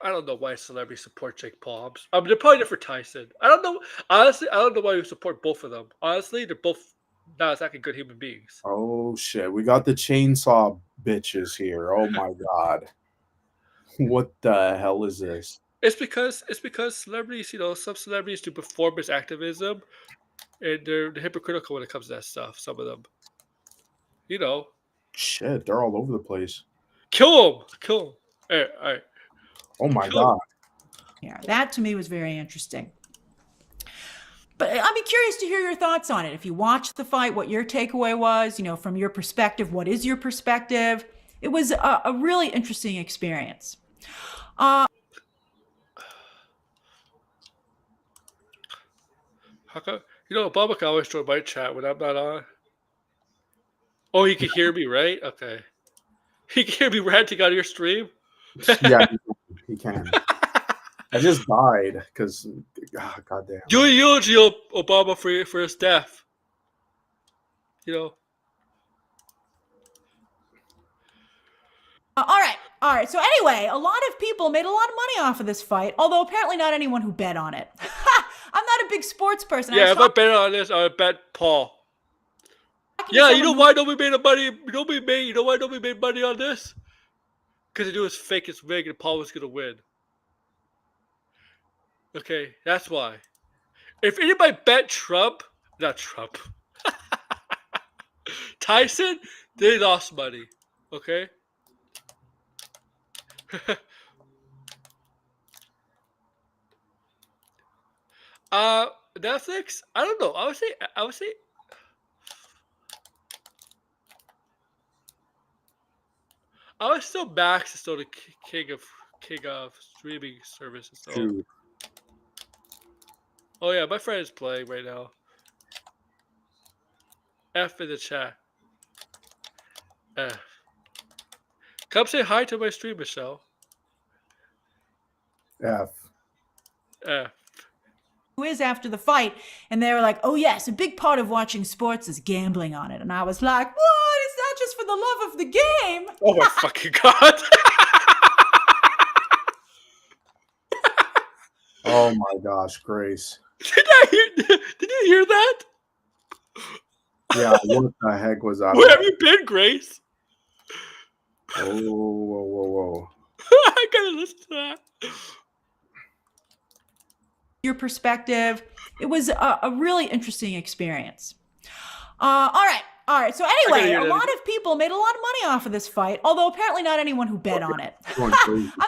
I don't know why celebrities support Jake Paul. I mean, they're probably there for Tyson. I don't know. Honestly, I don't know why you support both of them. Honestly, they're both not exactly good human beings. Oh shit, we got the chainsaw bitches here. Oh my God. What the hell is this? It's because celebrities, some celebrities do performance activism, and they're hypocritical when it comes to that stuff. Some of them, Shit, they're all over the place. kill them. All right. Oh my God. Yeah, that to me was very interesting. But I'd be curious to hear your thoughts on it. If you watched the fight, what your takeaway was, from your perspective, what is your perspective? It was a really interesting experience. How come, Obama can always join my chat when I'm not on. Oh, he can hear me, right? Okay. He can hear me ranting on your stream? Yeah, he can. I just died because, goddamn. Do a eulogy, Obama, for his death. All right. So anyway, a lot of people made a lot of money off of this fight, although apparently not anyone who bet on it. I'm not a big sports person. Yeah, if I bet on this, I would bet Paul. Yeah, you know why nobody made money? You know why nobody made money on this? Because they knew it was fake as rigged and Paul was gonna win. Okay, that's why. If anybody bet not Trump, Tyson, they lost money. Okay. Netflix. I don't know. I would say. I was still Max is still the king of streaming services. So. Dude. Oh yeah, my friend is playing right now. F in the chat. F. Come say hi to my stream, Michelle. F. Who is after the fight, and they were like, oh yes, a big part of watching sports is gambling on it. And I was like, what? It's not just for the love of the game. Oh my fucking God. Oh my gosh, Grace. Did you hear that? Yeah, what the heck was that? Where have you been, Grace? Oh, whoa. I gotta listen to that. Your perspective. It was a really interesting experience. All right. So anyway, a lot of people made a lot of money off of this fight, although apparently not anyone who bet on it. I'm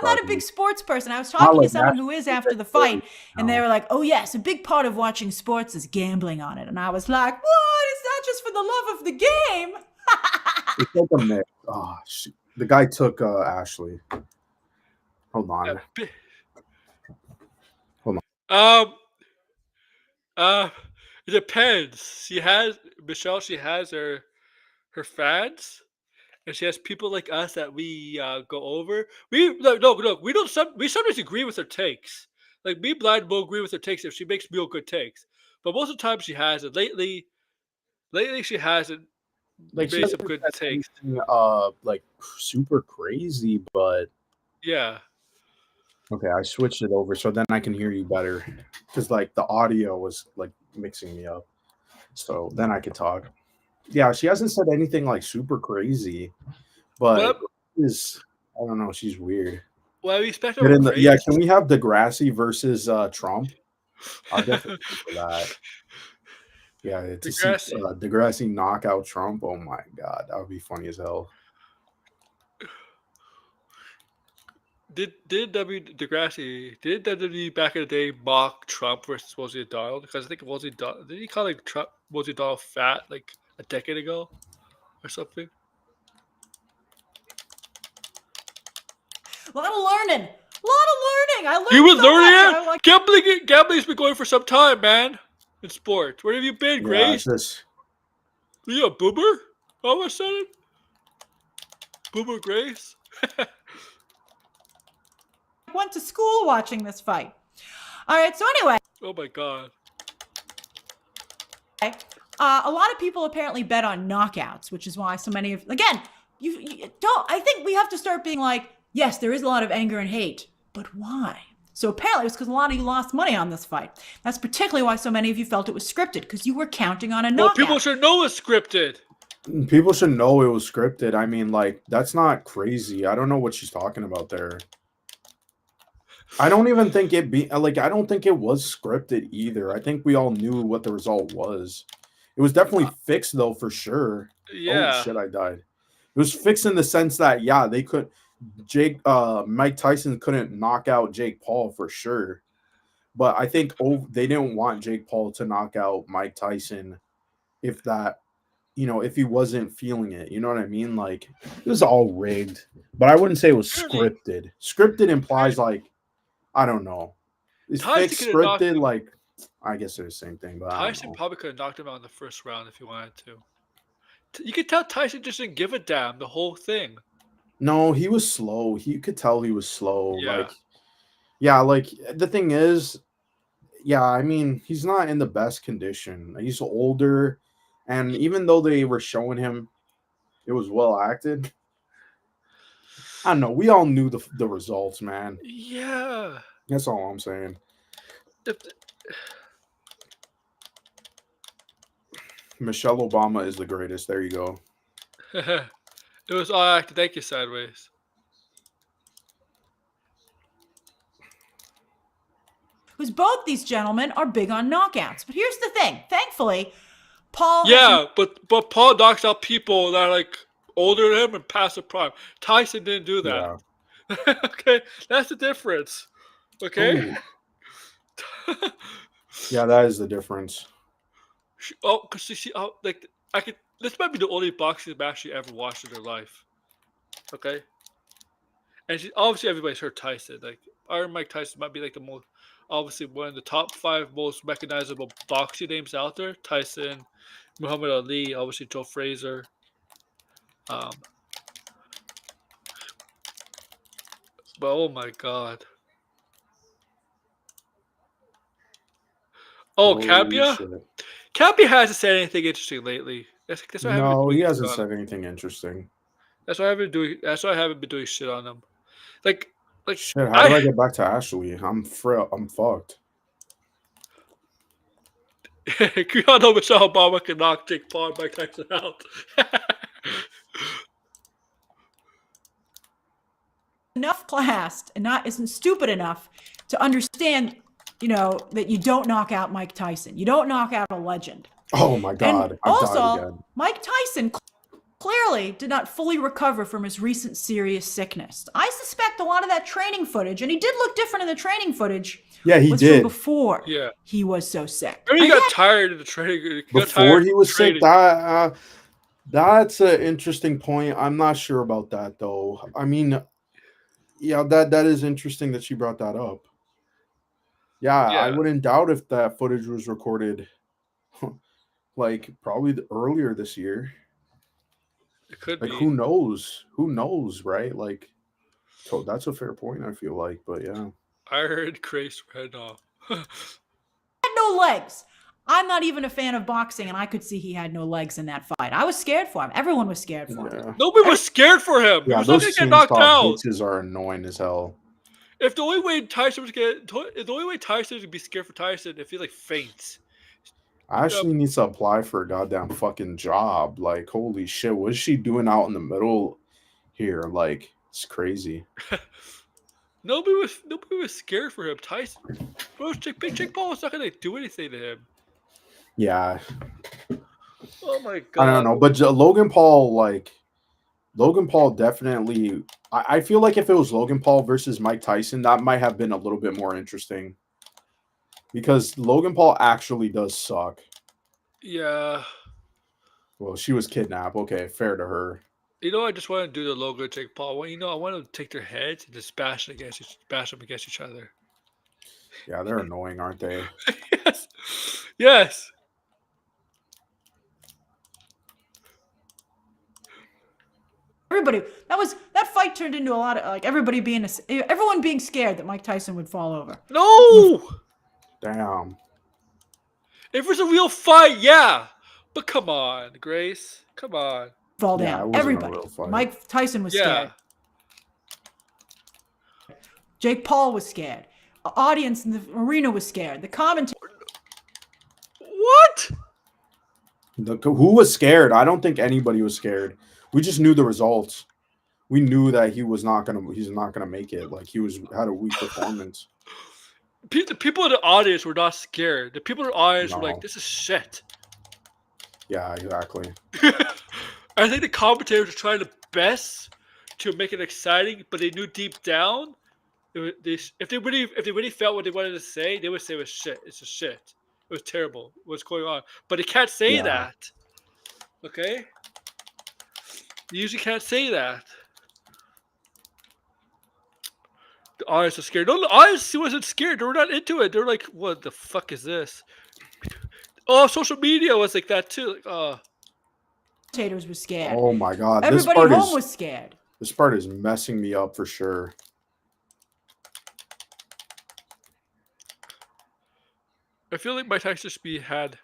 not a big sports person. I was talking to someone who is after the fight, and they were like, oh yes, a big part of watching sports is gambling on it. And I was like, what? It's not just for the love of the game. It's like a mix. Oh, shoot. The guy took Ashley. Hold on. Uh, it depends. She has her fans, and she has people like us that we go over. We no, we don't. We sometimes agree with her takes. Like me, blind will agree with her takes if she makes real good takes. But most of the time she hasn't. Lately she hasn't Like she made some hasn't good said takes. anything like super crazy, but Yeah. okay, I switched it over so then I can hear you better because like the audio was like mixing me up. So then I could talk. Yeah, she hasn't said anything like super crazy, but What is I don't know. She's weird. what we expect Get of in the yeah. Grace? Can we have Degrassi versus Trump? I'll definitely go for that. Yeah, to see Degrassi. Degrassi knock out Trump. Oh my god, that would be funny as hell. Did WWE back in the day mock Trump versus Rosie O'Donnell? Because I think Rosie O'Donnell did he call like Trump Rosie O'Donnell fat like a decade ago or something? A lot of learning. A lot of learning. I You learned were so learning much. it? I like. Gambling's been going for some time, man. In sports. Where have you been, Yeah, it's Grace? just Are you a boomer? All of a sudden? Boomer Grace? Went to school watching this fight. All right. So anyway, Oh my god. a lot of people apparently bet on knockouts, which is why so many of again you don't. I think we have to start being like, yes, there is a lot of anger and hate, but why? So apparently it was because a lot of you lost money on this fight. That's particularly why so many of you felt it was scripted because you were counting on a Well, knockout. people should know it's scripted. people should know it was scripted. I mean, like that's not crazy. I don't know what she's talking about there. I don't even think it be like I don't think it was scripted either. I think we all knew what the result was. It was definitely fixed though for sure. Oh Yeah. shit, I died. It was fixed in the sense that yeah, they could Mike Tyson couldn't knock out Jake Paul for sure. But I think they didn't want Jake Paul to knock out Mike Tyson if that if he wasn't feeling it. You know what I mean? Like it was all rigged. But I wouldn't say it was Apparently, scripted. Scripted implies like I don't know. Is Tyson fixed could have knocked scripted? him. Like, I guess they're the same thing, but I don't Tyson know. probably could have knocked him out in the first round if he wanted to. You could tell Tyson just didn't give a damn the whole thing. No, he was slow. He could tell he was slow. Yeah. Like, yeah, like the thing is, yeah, I mean, he's not in the best condition. He's older, and even though they were showing him it was well acted, I don't know. We all knew the results, man. Yeah. That's all I'm saying. If- Michelle Obama is the greatest. There you go. it was all acted. Thank you, Sideways. Who's both these gentlemen are big on knockouts. But here's the thing. Thankfully, Paul has Yeah, but Paul knocks out people that are like older than him and past the prime. Tyson didn't do that. Yeah. Okay, that's the difference. Okay. Yeah, that is the difference. Oh, because you see, like I could. This might be the only boxing match she ever watched in her life. Okay. And obviously everybody's heard Tyson. Like Iron Mike Tyson might be like the most, obviously one of the top 5 most recognizable boxing names out there. Tyson, Muhammad Ali, obviously Joe Frazier. But oh my god. Oh, Holy Campia? shit. Campia hasn't said anything interesting lately. That's why I haven't been No, doing he shit hasn't on said him. anything interesting. That's why I haven't doing. That's why I haven't been doing shit on him. Like Shit, how do I get back to Ashley? I'm fucked. We all know Michelle Obama can knock Jake Paul and Mike Tyson out. enough classed and isn't stupid enough to understand, that you don't knock out Mike Tyson. You don't knock out a legend. Oh my god. And I've died also, again. Mike Tyson clearly did not fully recover from his recent serious sickness. I suspect a lot of that training footage, and he did look different in the training footage. Yeah, he was did. from before Yeah. he was so sick. Maybe he got tired of the training. Before he was sick, that's an interesting point. I'm not sure about that though. I mean, yeah, that is interesting that she brought that up. Yeah, I Yeah, wouldn't doubt if that footage was recorded like probably earlier this year. it could Like be. who knows? Who knows, right? Like that's a fair point, I feel like, but yeah. I heard Grace Randolph. Had no legs. I'm not even a fan of boxing, and I could see he had no legs in that fight. I was scared for him. Everyone was scared for him. Yeah. Nobody was scared for him. He Yeah, was not those going to get knocked chainsaw out. bitches are annoying as hell. If the only way Tyson was get, the only way Tyson would be scared for Tyson if he like faints. Ashley needs to apply for a goddamn fucking job. Like, holy shit, what is she doing out in the middle here? Like, it's crazy. Nobody was scared for him. Tyson, bro, Big Jake Paul was not going to do anything to him. Yeah, Oh my I god. don't know, but Logan Paul definitely. I feel like if it was Logan Paul versus Mike Tyson, that might have been a little bit more interesting. Because Logan Paul actually does suck. Yeah. Well, she was kidnapped. Okay, fair to her. You know, I just want to do the Logan Jake Paul. Well, I want to take their heads and just bash them against each other. Yeah, they're annoying, aren't they? Yes. Yes. Everybody, that fight turned into a lot of like everyone being scared that Mike Tyson would fall over. No. Damn. If it was a real fight, yeah. But come on, Grace. Come on. Fall Yeah, it down. wasn't a Everybody. real fight. Mike Tyson was Yeah. scared. Jake Paul was scared. The audience in the arena was scared. The commentator. What? Who was scared? I don't think anybody was scared. We just knew the results. We knew that he's not gonna make it. Like had a weak performance. The people in the audience were not scared. The people in the audience were like, No. "This is shit." Yeah, exactly. I think the commentators were trying their best to make it exciting, but they knew deep down, if they really felt what they wanted to say, they would say it was shit. It's just shit. It was terrible. What's going on? But they can't say Yeah. that. Okay? You usually can't say that. The audience was scared. No, the audience wasn't scared. They were not into it. They were like, "What the fuck is this?" Oh, social media was like that too. Like, oh. Were scared. Oh my god, Everybody at home was scared. This part is messing me up for sure. I feel like Mike Tyson should be had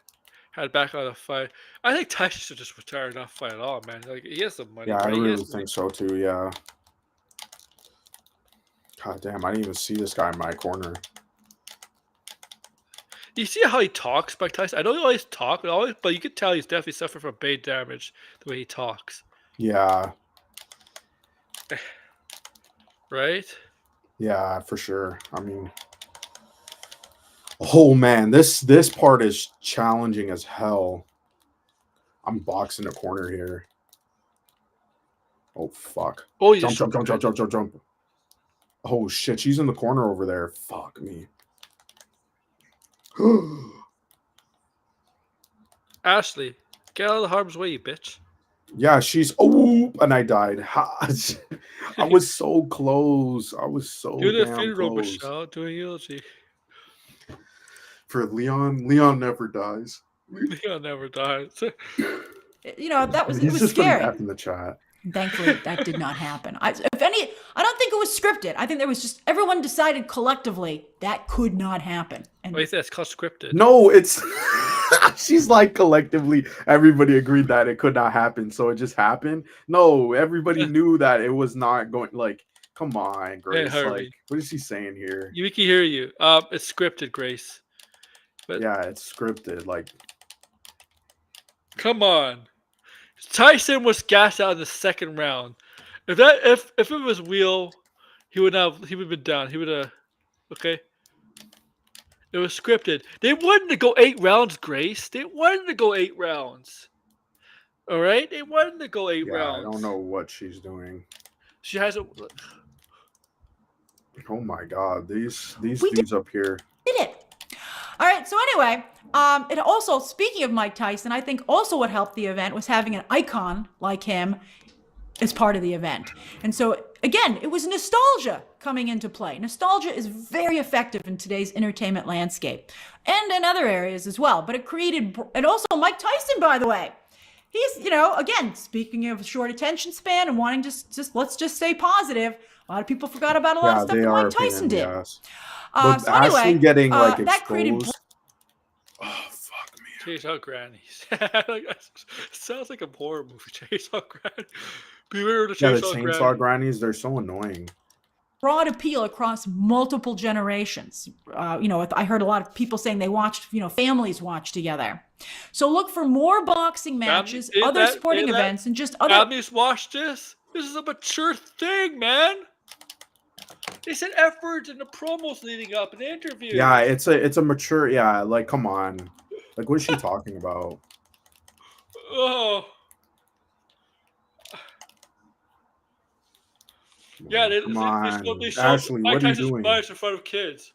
back on a fight. I think Tyson should just retire and not fight at all, man. Like he has the money. Yeah, I right? really think so too. Yeah. God damn, I didn't even see this guy in my corner. You see how he talks, Mike Tyson? I don't always talk, but you can tell he's definitely suffering from brain damage the way he talks. Yeah. Right? Yeah, for sure. I mean, oh man, this part is challenging as hell. I'm boxing a corner here. Oh fuck! Oh, you jump! Oh shit, she's in the corner over there. Fuck me. Ashley, get out of the harm's way, you bitch. Yeah, she's. Oh, and I died. I was so close. I was so Do the damn funeral, close. Michelle. Do a eulogy. For Leon, Leon never dies. Leon never dies. You know, it was just scary. F in the chat. Thankfully, that did not happen. I don't think it was scripted. I think there was just everyone decided collectively that could not happen. And Wait, that's called scripted. No, it's she's like collectively everybody agreed that it could not happen, so it just happened. No, everybody knew that it was not going. Like, come on, Grace. Hey, like, what is she saying here? We can hear you. It's scripted, Grace. But yeah, it's scripted. Like, come on. Tyson was gassed out in the second round. If it was real, he would have been down. He would have. Okay. It was scripted. They wanted to go 8 rounds, Grace. They wanted to go 8 rounds. All right, they wanted to go 8 rounds. I don't know what she's doing. She has a. Oh my god, these dudes up here. Did it. All right. So anyway, it also, speaking of Mike Tyson, I think also what helped the event was having an icon like him as part of the event. And so Again, it was nostalgia coming into play. Nostalgia is very effective in today's entertainment landscape and in other areas as well. But it created, and also Mike Tyson, by the way. He's, again, speaking of short attention span and wanting just let's just stay positive. A lot of people forgot about a lot of stuff that Mike Tyson did. Yes. But So Ashley anyway, getting like that created. exposed. Oh fuck me! Chase out grannies. It sounds like a horror movie. Chase out grannies. Beware the Yeah, the chainsaw chainsaw grannies. They're so annoying. Broad appeal across multiple generations. I heard a lot of people saying they watched, families watch together. So look for more boxing matches, other sporting events, and just other. Families watch this. This is a mature thing, man. They said effort in the promos leading up and the interview. Yeah, it's a mature. Yeah, like come on, like what is she talking about? Oh. Yeah, come on. they showed Ashley, Mike what are you Tyson's doing? bias in front of kids.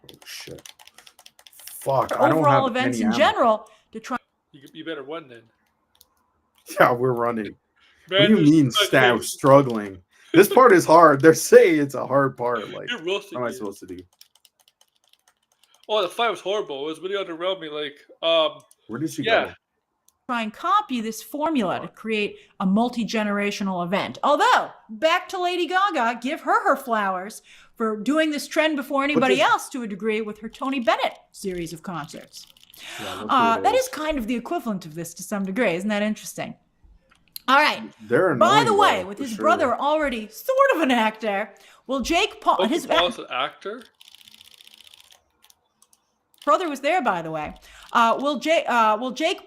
Oh, shit. Fuck, I don't overall have events any in ammo. general to try. You better run then. Yeah, we're running. Man, What do you mean struggling? This part is hard. They're saying it's a hard part. Like, You're roasting what am I me. supposed to do? Oh, the fight was horrible. It was really underwhelming. Like, Where did she yeah. go? Try and copy this formula to create a multi-generational event. Although, back to Lady Gaga, give her flowers for doing this trend before anybody else to a degree with her Tony Bennett series of concerts. Yeah, that is kind of the equivalent of this to some degree. Isn't that interesting? All right. They're By the annoying, way, though, with for his sure. brother already sort of an actor, will Jake Paul, his Paul's an actor. brother was there, by the way. Will Jake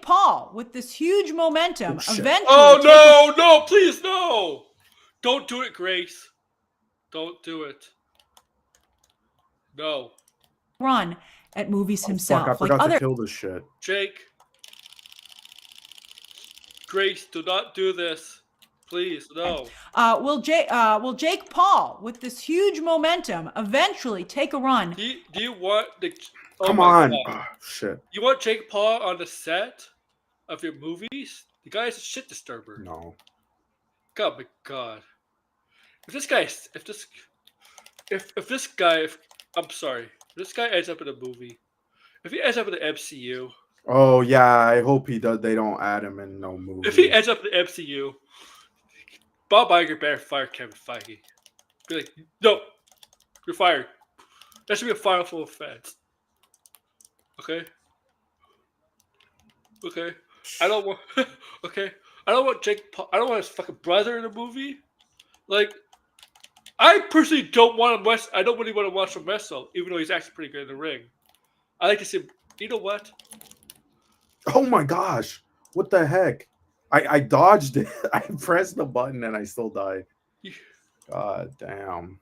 Paul, with this huge momentum, eventually? Oh no, please no! Don't do it, Grace. Don't do it. No. Run at movies himself, Fuck, I forgot to kill this shit. Jake. Grace, do not do this. Please, no. Will Jake Paul, with this huge momentum, eventually take a run? Do you want the? Come on. Oh, shit. You want Jake Paul on the set of your movies? The guy is a shit disturber. No. God, my God. If this guy ends up in a movie, if he ends up in the MCU. Oh yeah, I hope he does. They don't add him in no movie. If he ends up in the MCU, Bob Iger better fire Kevin Feige. Be like, no, you're fired. That should be a final full offense. Okay. I don't want. Okay. I don't want Jake Paul. I don't want his fucking brother in the movie. Like, I personally don't want him. I don't really want to watch him wrestle, even though he's actually pretty good in the ring. I like to see him. You know what? Oh my gosh! What the heck? I dodged it. I pressed the button and I still died. God damn.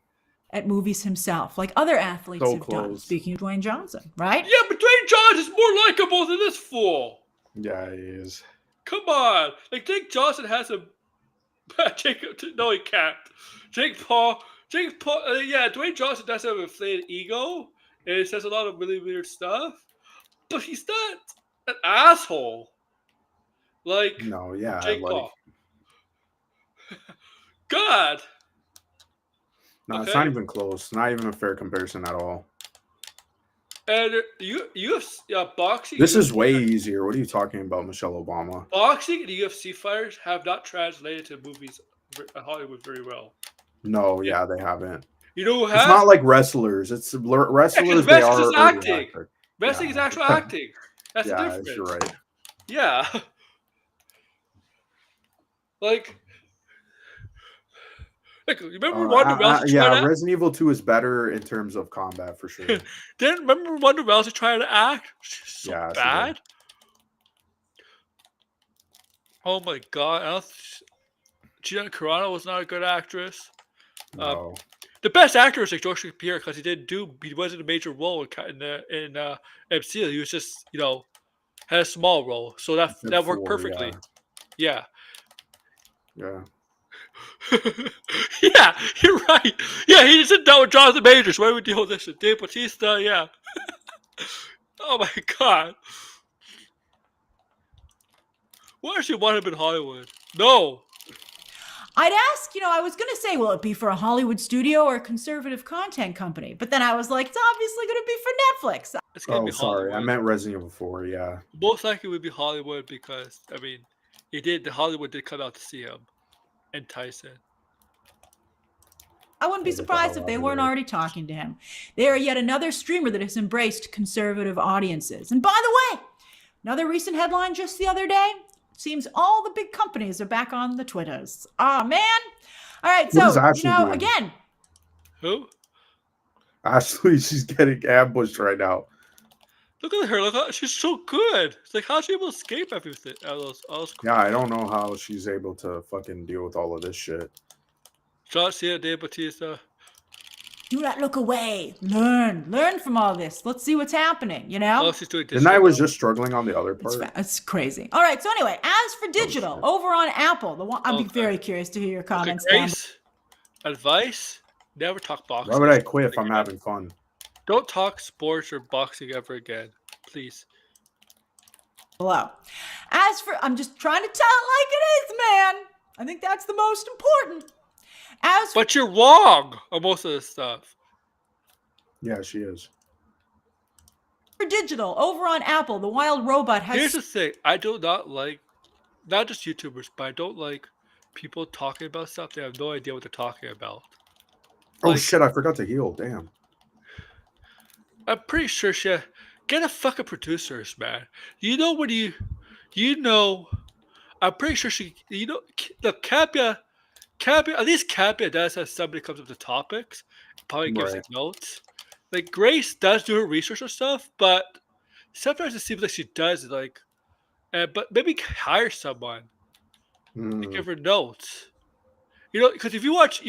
At movies himself, like other athletes So have done. close. Speaking of Dwayne Johnson, right? Yeah, but Dwayne Johnson is more likable than this fool. Yeah, he is. Come on. Like, Jake Johnson has a... No, he can't. Jake Paul... yeah, Dwayne Johnson does have an inflated ego, and he says a lot of really weird stuff, but he's not an asshole. Like, No, yeah. Jake like, Paul. God. No, Okay. it's not even close. Not even a fair comparison at all. And boxing... This is way easier. What are you talking about, Michelle Obama? Boxing and UFC fighters have not translated to movies in Hollywood very well. No, yeah, they haven't. You know who has? It's not like wrestlers. It's wrestlers. They wrestling are is already acting. actors. Wrestling Yeah. is actual acting. That's the Yeah, difference. you're right. Yeah. Like, remember Wonder Rousey trying to... Resident Evil 2 is better in terms of combat for sure. Remember Wonder Rousey trying to act? She's so Yeah, she bad. Oh my God. Gina Carano was not a good actress. No. The best actor was like George Pierre because he wasn't a major role in MCU. He was just, had a small role. So that worked perfectly. Yeah. Yeah. Yeah, you're right. Yeah, he just sat down with Jonathan Majors. Why would you hold this? Dave Bautista, yeah. Oh my God. What if she wanted in Hollywood? No. I'd ask, I was going to say, will it be for a Hollywood studio or a conservative content company? But then I was like, it's obviously going to be for Netflix. It's gonna Oh, be sorry. Hollywood. I meant Resident Evil 4. Yeah. Most likely it would be Hollywood because the Hollywood did come out to see him and Tyson. I wouldn't be Get the surprised hell if they out of weren't there. already talking to him. They are yet another streamer that has embraced conservative audiences. And by the way, another recent headline just the other day, seems all the big companies are back on the Twitters. Ah, man. All right, What is so, Ashley doing? again, Who? Ashley, she's getting ambushed right now. Look at her. Look, she's so good. It's like how's she able to escape everything? All those Yeah, I don't know how she's able to fucking deal with all of this shit. John Cena, Dave Bautista. do not look away. Learn from all this. Let's see what's happening, Oh, she's doing And I digital was now. just struggling on the other part. It's crazy. All right, so anyway, as for digital, shit. over on Apple, I'd be Okay. very curious to hear your Okay, comments down Grace, advice: never talk boxing. Why would I quit if I'm having fun? Don't talk sports or boxing ever again, please. below. As for, I'm just trying to tell it like it is, man. I think that's the most important. As for But you're wrong on most of this stuff. Yeah, she is. digital, over on Apple, the Wild Robot Here's has the thing: I do not like, not just YouTubers, but I don't like people talking about stuff they have no idea what they're talking about. Oh Like- shit, I forgot to heal. Damn. I'm pretty sure she get a fucking producers, man. You know when you know. I'm pretty sure she. You know, look, Capia. At least Capia does have somebody comes up with topics, probably gives Right. like notes. Like Grace does do her research and stuff, but sometimes it seems like she does like, but maybe hire someone to give her notes. You know, because if you watch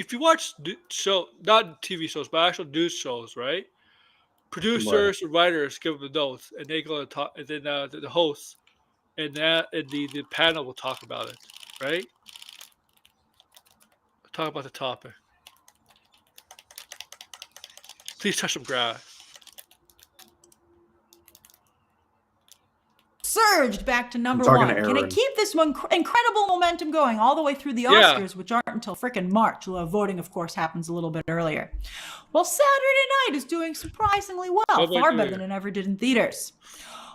not TV shows, but actual news shows, right? Producers and writers give them the notes, and they go and talk, and then the hosts and the panel will talk about it, right? Talk about the topic. Please touch some grass. surged back to number talking one. to Can it Aaron. keep this incredible momentum going all the way through the Yeah. Oscars, which aren't until frickin' March? Although voting, of course, happens a little bit earlier. Well, Saturday Night is doing surprisingly well, How about far you? better than it ever did in theaters.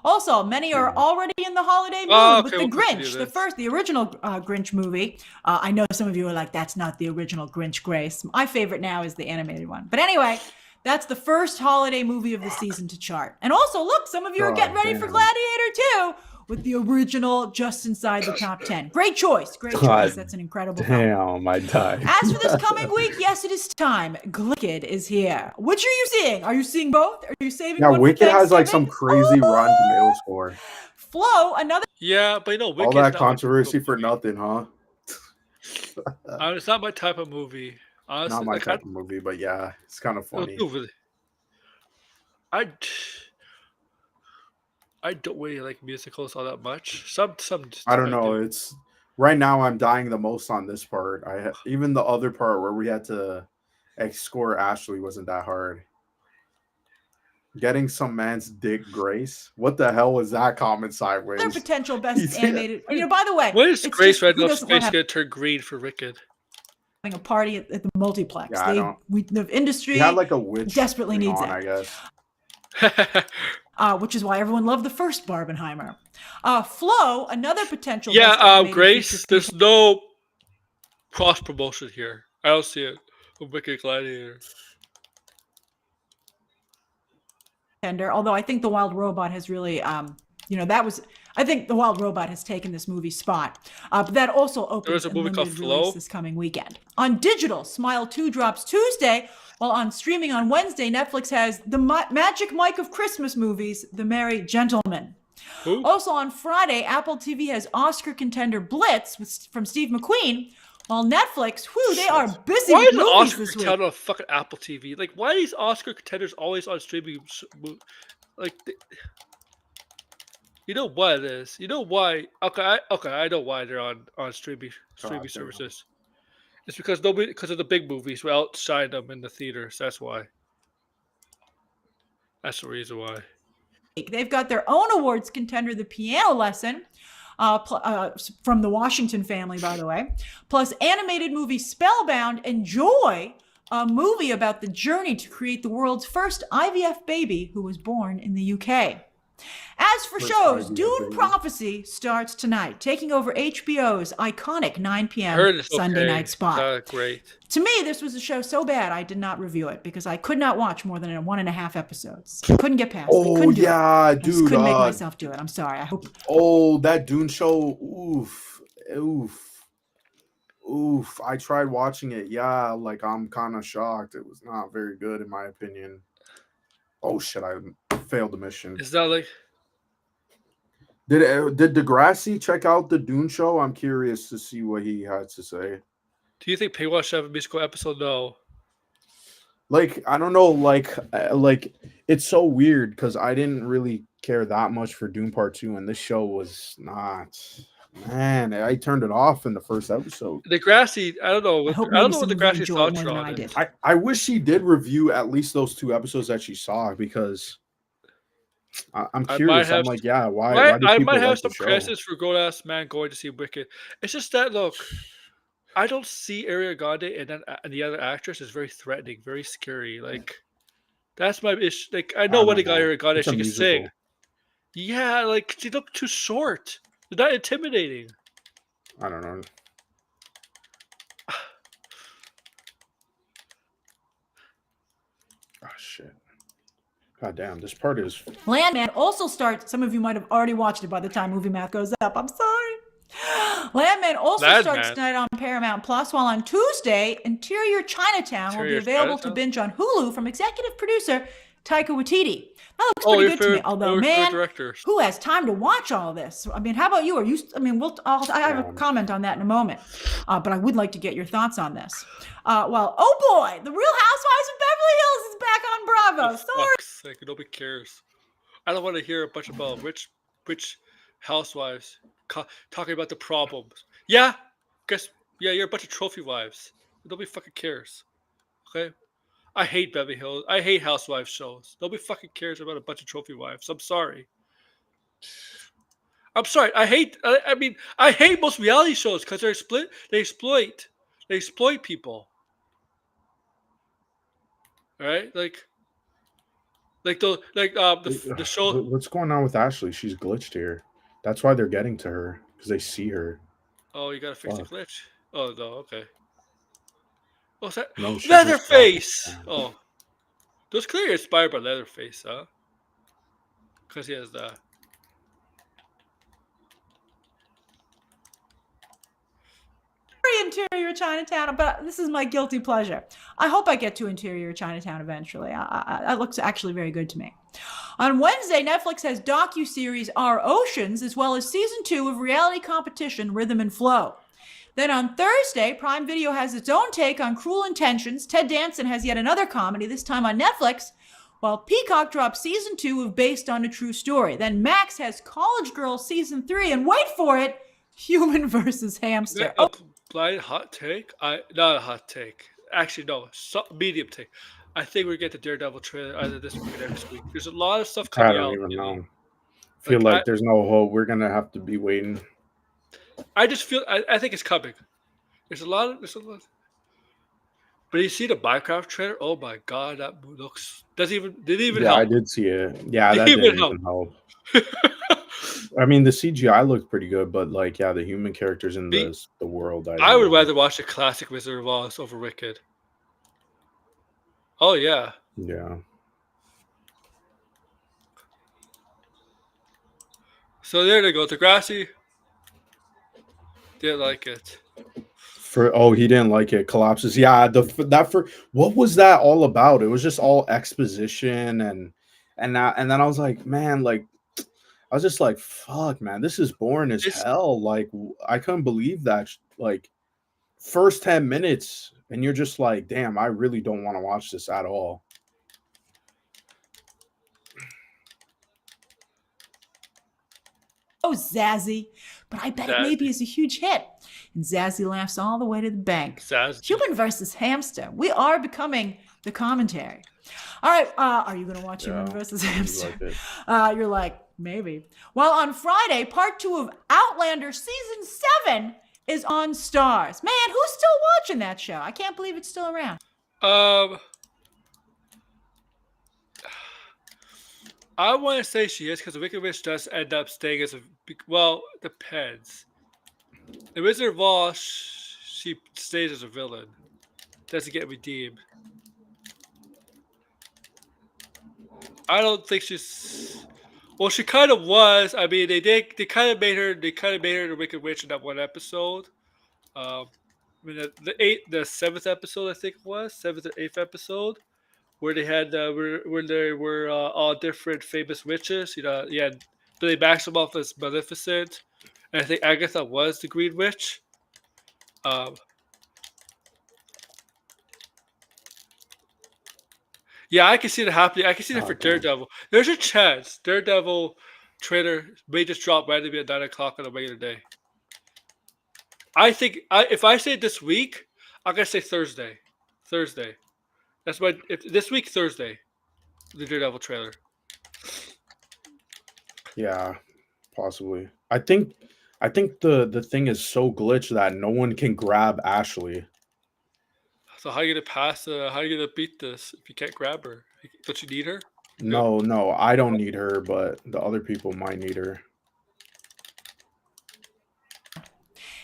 Also, many are already in the holiday mood Oh, with okay, The we'll continue Grinch, this. the original Grinch movie. I know some of you are like, that's not the original Grinch, Grace. My favorite now is the animated one. But anyway, that's the first holiday movie of the season to chart. And also, look, some of you are God getting ready for damn. Gladiator 2 with the original just inside the top 10. Great choice. Great choice. God That's an incredible film. Damn, I died. As for this coming week, yes, it is time. Wicked is here. Which are you seeing? Are you seeing both? Are you saving Yeah, one for Wicked has like some Thanksgiving? crazy Rotten Tomato score. Flow, another Yeah, but you know, All Wicked's that not my controversy type of for movie. nothing, huh? It's not my type of movie. Honestly, Not my like, type of movie, but yeah, it's kind of funny. I don't really like musicals all that much. Some I don't know. do. It's right now I'm dying the most on this part. Even the other part where we had to score Ashley wasn't that hard. Getting some man's dick, Grace. What the hell was that comment sideways? potential best He's- animated. By the way, When is it's Grace just, who Randolph's doesn't want face to gonna turn green for Wicked? having a party at the multiplex? Yeah, I don't- The industry He had like a witch desperately thing needs on, it. I guess. Which is why everyone loved the first Barbenheimer. Flo, another potential. Yeah, best animated Grace, feature there's no cross promotion here. I don't see it. Wicked Gladiator. contender. Although I think the Wild Robot has really, I think the Wild Robot has taken this movie's spot. But that also opens There is a in movie called limited Flow. release this coming weekend. On digital, Smile 2 drops Tuesday, while on streaming on Wednesday, Netflix has the Magic Mike of Christmas movies, The Merry Gentleman. Who? Also on Friday, Apple TV has Oscar contender Blitz from Steve McQueen, while Netflix, they are busy Why with is an movies Oscar this week. contender on fucking Apple TV? Like, why are these Oscar contenders always on streaming? Like, you know what it is. You know why? Okay, I know why they're on streaming damn. services. It's because of the big movies will outshine them in the theaters. That's why. That's the reason why. They've got their own awards contender, The Piano Lesson, from the Washington family, by the way, plus animated movie Spellbound and Joy, a movie about the journey to create the world's first IVF baby who was born in the UK. As for First shows, IVF Dune baby. Prophecy starts tonight, taking over HBO's iconic 9 p.m. Heard it's Sunday okay. night spot. Great. To me, this was a show so bad I did not review it because I could not watch more than 1.5 episodes. Couldn't get past it. Oh Couldn't do it. yeah, I just dude. couldn't make myself do it. I'm sorry. I hope. Oh, that Dune show. Oof. I tried watching it. Yeah, like I'm kind of shocked. It was not very good in my opinion. Oh shit, I failed the mission. It's not like. Did Degrassi check out the Dune show? I'm curious to see what he had to say. Do you think Penguin should have a musical episode? No. Like, I don't know, like it's so weird because I didn't really care that much for Dune Part 2, and this show was not. Man, I turned it off in the first episode. Degrassi, I don't know. I hope I don't maybe know what some of you Degrassi's enjoyed thoughts more are than on I it. did. I wish she did review at least those 2 episodes that she saw because I'm curious. I'm like, yeah, why do I people might have like some the show? crisis for grown ass man going to see Wicked. It's just that look, I don't see Ariana Grande and the other actress is very threatening, very scary. Like that's my issue. Like I know I when don't they got know. Ariana Grande, It's a she can musical. sing. Yeah, like she looked too short. They're not intimidating. I don't know. Oh shit. God damn, this part is Landman also starts. Some of you might have already watched it by the time Movie Math goes up. I'm sorry. Landman also starts tonight on Paramount Plus, while on Tuesday, Interior Chinatown will be available to binge on Hulu from executive producer Taika Waititi. That looks pretty good to me. Although, man, who has time to watch all this? I mean, how about you? I have a comment on that in a moment, but I would like to get your thoughts on this. Well, oh boy, The Real Housewives of Beverly Hills is back on Bravo. Sorry. Fuck's sake, nobody cares. I don't want to hear a bunch about rich housewives talking about the problems. Yeah, you're a bunch of trophy wives. Nobody fucking cares. Okay. I hate Beverly Hills. I hate housewives shows. Nobody fucking cares about a bunch of trophy wives. I'm sorry. I hate most reality shows because they exploit people. All right, the show. What's going on with Ashley? She's glitched here. That's why they're getting to her because they see her. Oh, you gotta fix the glitch. Oh no, okay. What's that? No, Leatherface. Oh, those clearly inspired by Leatherface, huh? Because he has the. Interior Chinatown, but this is my guilty pleasure. I hope I get to Interior Chinatown eventually. It looks actually very good to me. On Wednesday, Netflix has docuseries Our Oceans, as well as season 2 of reality competition Rhythm and Flow. Then on Thursday, Prime Video has its own take on Cruel Intentions. Ted Danson has yet another comedy, this time on Netflix, while Peacock drops season 2 of Based on a True Story. Then Max has College Girl season 3, and wait for it, Human versus Hamster. Blind hot take? Not a hot take. Actually, no. Medium take. I think we're going to get the Daredevil trailer either this week or next week. There's a lot of stuff coming out. I don't even know. I feel like there's no hope. We're going to have to be waiting. I just feel... I think it's coming. There's a lot. But you see the Minecraft trailer? Oh my god, that looks... Didn't even help. Yeah, I did see it. Yeah, that didn't even help. I mean, the CGI looked pretty good, but the human characters in the world. I would rather watch the classic Wizard of Oz over Wicked. Oh yeah. Yeah. So there they go. Degrassi didn't like it. He didn't like it. Collapses. Yeah. What was that all about? It was just all exposition and then I was like, man, I was just like, fuck, man, this is boring as hell. Like, I couldn't believe that. Like, first 10 minutes, and you're just like, damn, I really don't want to watch this at all. Oh, Zazie. But I bet it maybe is a huge hit. And Zazie laughs all the way to the bank. Human versus Hamster. We are becoming the commentary. All right. Are you going to watch Human versus Hamster? You're like, Maybe. Well, on Friday, part 2 of Outlander season 7 is on Stars. Man, who's still watching that show? I can't believe it's still around. I want to say she is because the Wicked Witch does end up staying as a. Well, depends. The Wizard of Oz, she stays as a villain. Doesn't get redeemed. I don't think she's. Well, she kind of was. I mean, they did. They kind of made her. They kind of made her the Wicked Witch in that one episode. I mean, the seventh episode, I think it was 7th or 8th episode, where they had where there were all different famous witches. You know, yeah, Billy Maximoff as Maleficent, and I think Agatha was the Green Witch. Yeah, I can see that happening. I can see that for Okay. Daredevil. There's a chance Daredevil trailer may just drop randomly at 9 o'clock on a regular day. I think if I say this week, I'm gonna say Thursday. Thursday. That's my this week Thursday. The Daredevil trailer. Yeah, possibly. I think the thing is so glitched that no one can grab Ashley. So how are you gonna pass? How are you gonna beat this if you can't grab her? Don't you need her? No, I don't need her, but the other people might need her.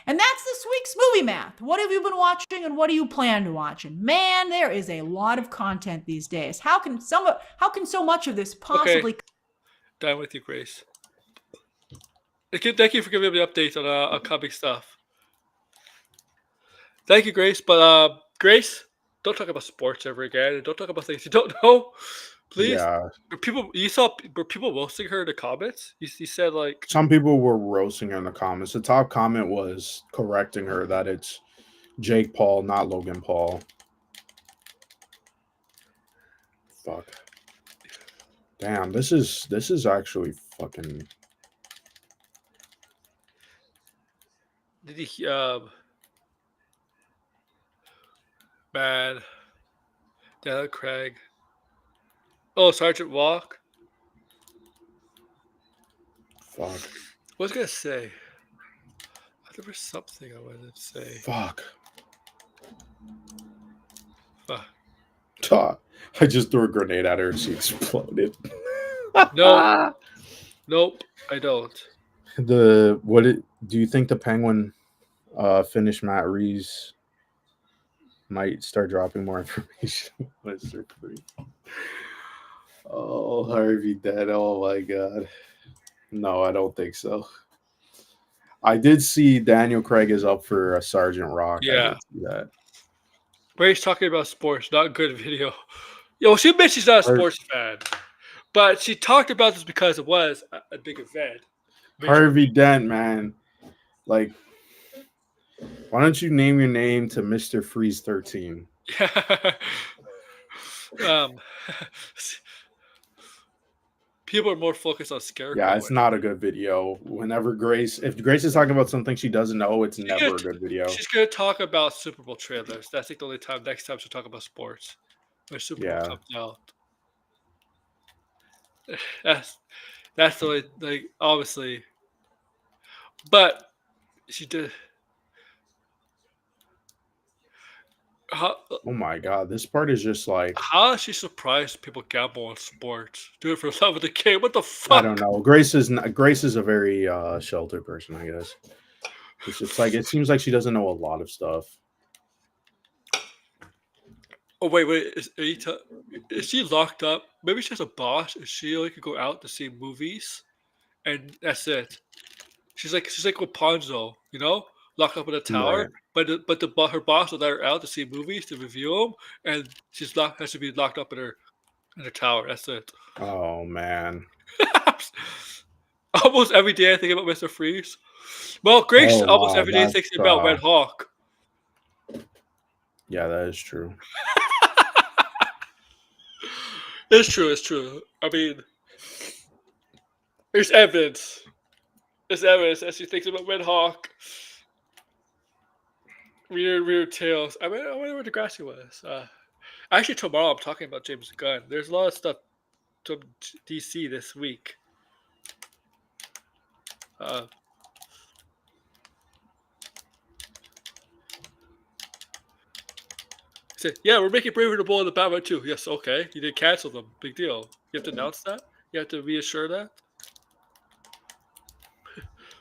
And that's this week's movie math. What have you been watching and what do you plan to watch? And man, there is a lot of content these days. How can so much of this possibly Okay, done with you, Grace. Thank you for giving me the update on upcoming stuff. Thank you, Grace. But Grace, don't talk about sports ever again, and don't talk about things you don't know. Please. Yeah, Were people roasting her in the comments? You said like, some people were roasting her in the comments. The top comment was correcting her that it's Jake Paul, not Logan Paul. Fuck. Damn, this is actually fucking. did he man, Daniel Craig. Oh, Sergeant Walk. Fuck. What was I gonna say? There was something I wanted to say. Fuck. Fuck. I just threw a grenade at her and she exploded. Nope. Nope, I don't. Do you think the Penguin finished Matt Reeves might start dropping more information? Mr. Free. Oh, Harvey Dent. Oh my god. No, I don't think so. I did see Daniel Craig is up for a Sergeant Rock. I Yeah. did see that. Ray's talking about sports, not good video. Yo, she admits she's not a sports fan, but she talked about this because it was a big event. Harvey Dent, man. Like, why don't you name your name to Mr. Freeze 13? People are more focused on Scarecrow. Yeah, it's not a good video. If Grace is talking about something she doesn't know, it's never a good video. She's gonna talk about Super Bowl trailers. That's like the only time. Next time she'll talk about sports. When Super Bowl comes out. That's the way. Like obviously, but she did. Oh my god, this part is just like, how is she surprised people gamble on sports? Do it for the love of the game. What the fuck? I don't know. Grace is a very sheltered person, I guess. It's just like, it seems like she doesn't know a lot of stuff. Oh wait, is she locked up? Maybe she has a boss, and she only could go out to see movies, and that's it. She's like Rapunzel, you know, locked up in a tower. Right. But her boss will let her out to see movies to review them, and has to be locked up in her tower. That's it. Oh man. Almost every day I think about Mr. Freeze. Well, Grace almost every day thinks about Red Hawk. Yeah, that is true. It's true. It's true. I mean, there's evidence. There's evidence that she thinks about Red Hawk. Weird tales. I wonder where Degrassi was. Actually, tomorrow I'm talking about James Gunn. There's a lot of stuff from DC this week. Said, yeah, we're making Braver the Bull in the Batman too. Yes, okay. You didn't cancel them. Big deal. You have to announce that? You have to reassure that?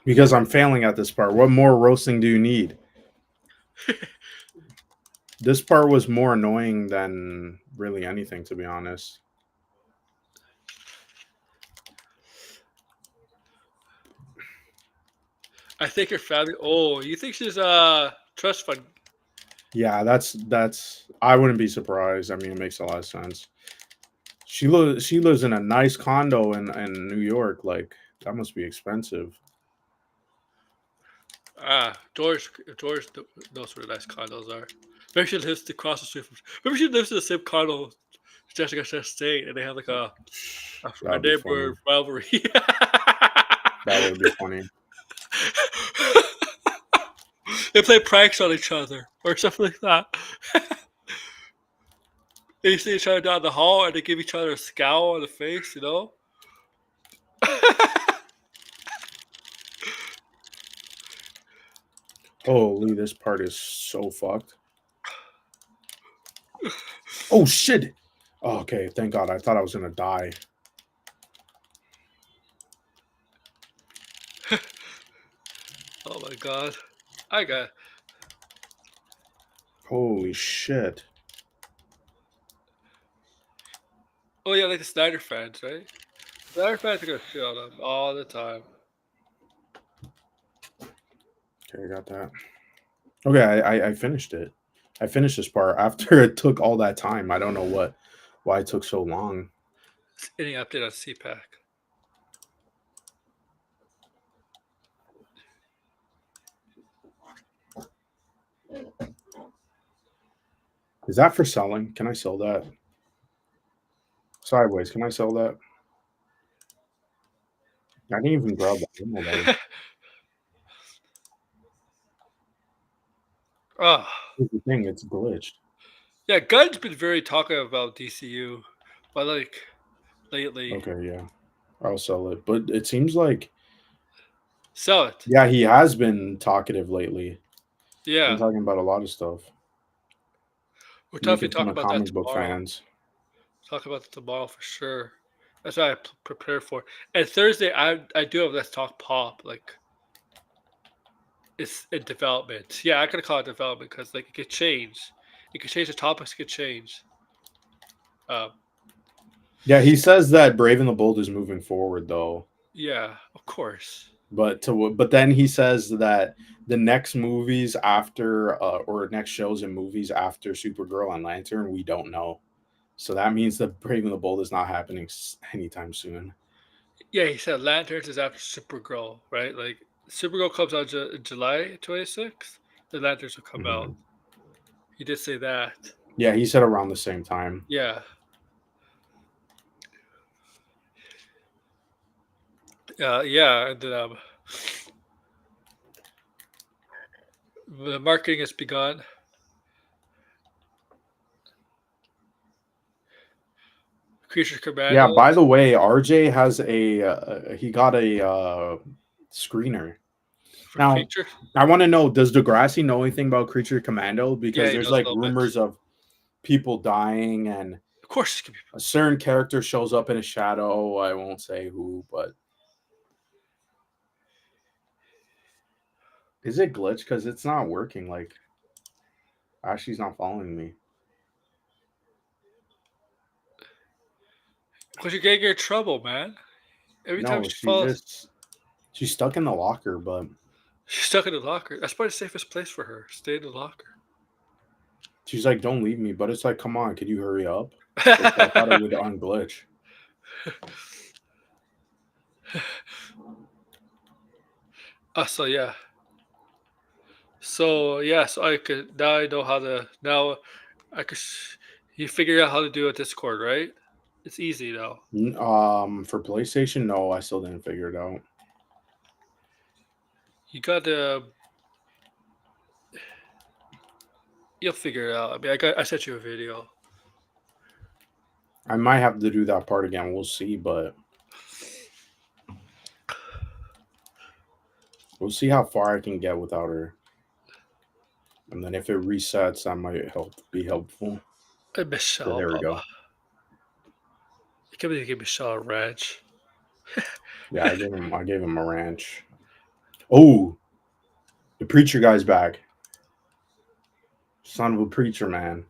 Because I'm failing at this part. What more roasting do you need? This part was more annoying than really anything, to be honest. I think her family. Oh, you think she's trust fund? Yeah, that's. I wouldn't be surprised. I mean, it makes a lot of sense. She lives in a nice condo in New York. Like that must be expensive. George knows where the nice condos are. Maybe she lives across the street from. Maybe she lives in the same condo Jessica Chastain, and they have like That a would be funny. neighborhood rivalry. That would be funny. They play pranks on each other or something like that. They see each other down the hall and they give each other a scowl on the face, you know? Holy, this part is so fucked. Oh shit! Oh, okay, thank God. I thought I was gonna die. Oh my god. I got. Holy shit! Oh yeah, like the Snyder fans, right? Snyder fans are gonna shit on them all the time. Okay, I got that. Okay, I finished it. I finished this part after it took all that time. I don't know why it took so long. Any update on CPAC? Is that for selling? Can I sell that? Sideways, can I sell that? I didn't even grab the ammo though. Oh. Here's the thing, it's glitched. Yeah, Gunn's been very talkative about DCU, but like lately. Okay, yeah. I'll sell it. But it seems like Sell it. yeah, he has been talkative lately. Been Yeah. talking about a lot of stuff. We'll Making definitely fun talk of about that comic book tomorrow. fans. Talk about it tomorrow for sure. That's what I prepare for. And Thursday, I do have Let's Talk Pop. Like, it's in development. Yeah, I gotta call it development because like it could change. It could change the topics. It could change. Um, Yeah, he says that Brave and the Bold is moving forward though. yeah, of course. But then he says that the next movies after or next shows and movies after Supergirl and Lantern, we don't know. So that means that Brave and the Bold is not happening anytime soon. Yeah, he said Lanterns is after Supergirl, right? Like Supergirl comes out July 26th. The Lanterns will come out. Mhm. He did say that. Yeah, he said around the same time. Yeah. Yeah, and then the marketing has begun. Creature Yeah, Commandos by the way, RJ has he got a screener. for Now, Creature. I want to know, does Degrassi know anything about Creature Commando? Yeah, Because he there's knows a like little bit. rumors of people dying and Of course, it can be. a certain character shows up in a shadow. I won't say who, but is it glitched? Because it's not working. Like, Ashley's not following me. Because you're getting in trouble, man. Every time No, she falls, she's stuck in the locker, but she's stuck in the locker. That's probably the safest place for her. Stay in the locker. she's like, "Don't leave me." But it's like, come on, could you hurry up? Like, I thought it would unglitch. So yeah. So yeah, so I could now I know how to now I could you figure out how to do a Discord, right? It's easy though. For PlayStation, no, I still didn't figure it out. You got to you'll figure it out. I mean, I sent you a video. I might have to do that part again. We'll see, but We'll see how far I can get without her. And then if it resets, that might be helpful. And Michelle, There we go. Baba. You can't even give Michelle a ranch. Yeah, I gave him a ranch. Oh, the preacher guy's back. Son of a preacher, man.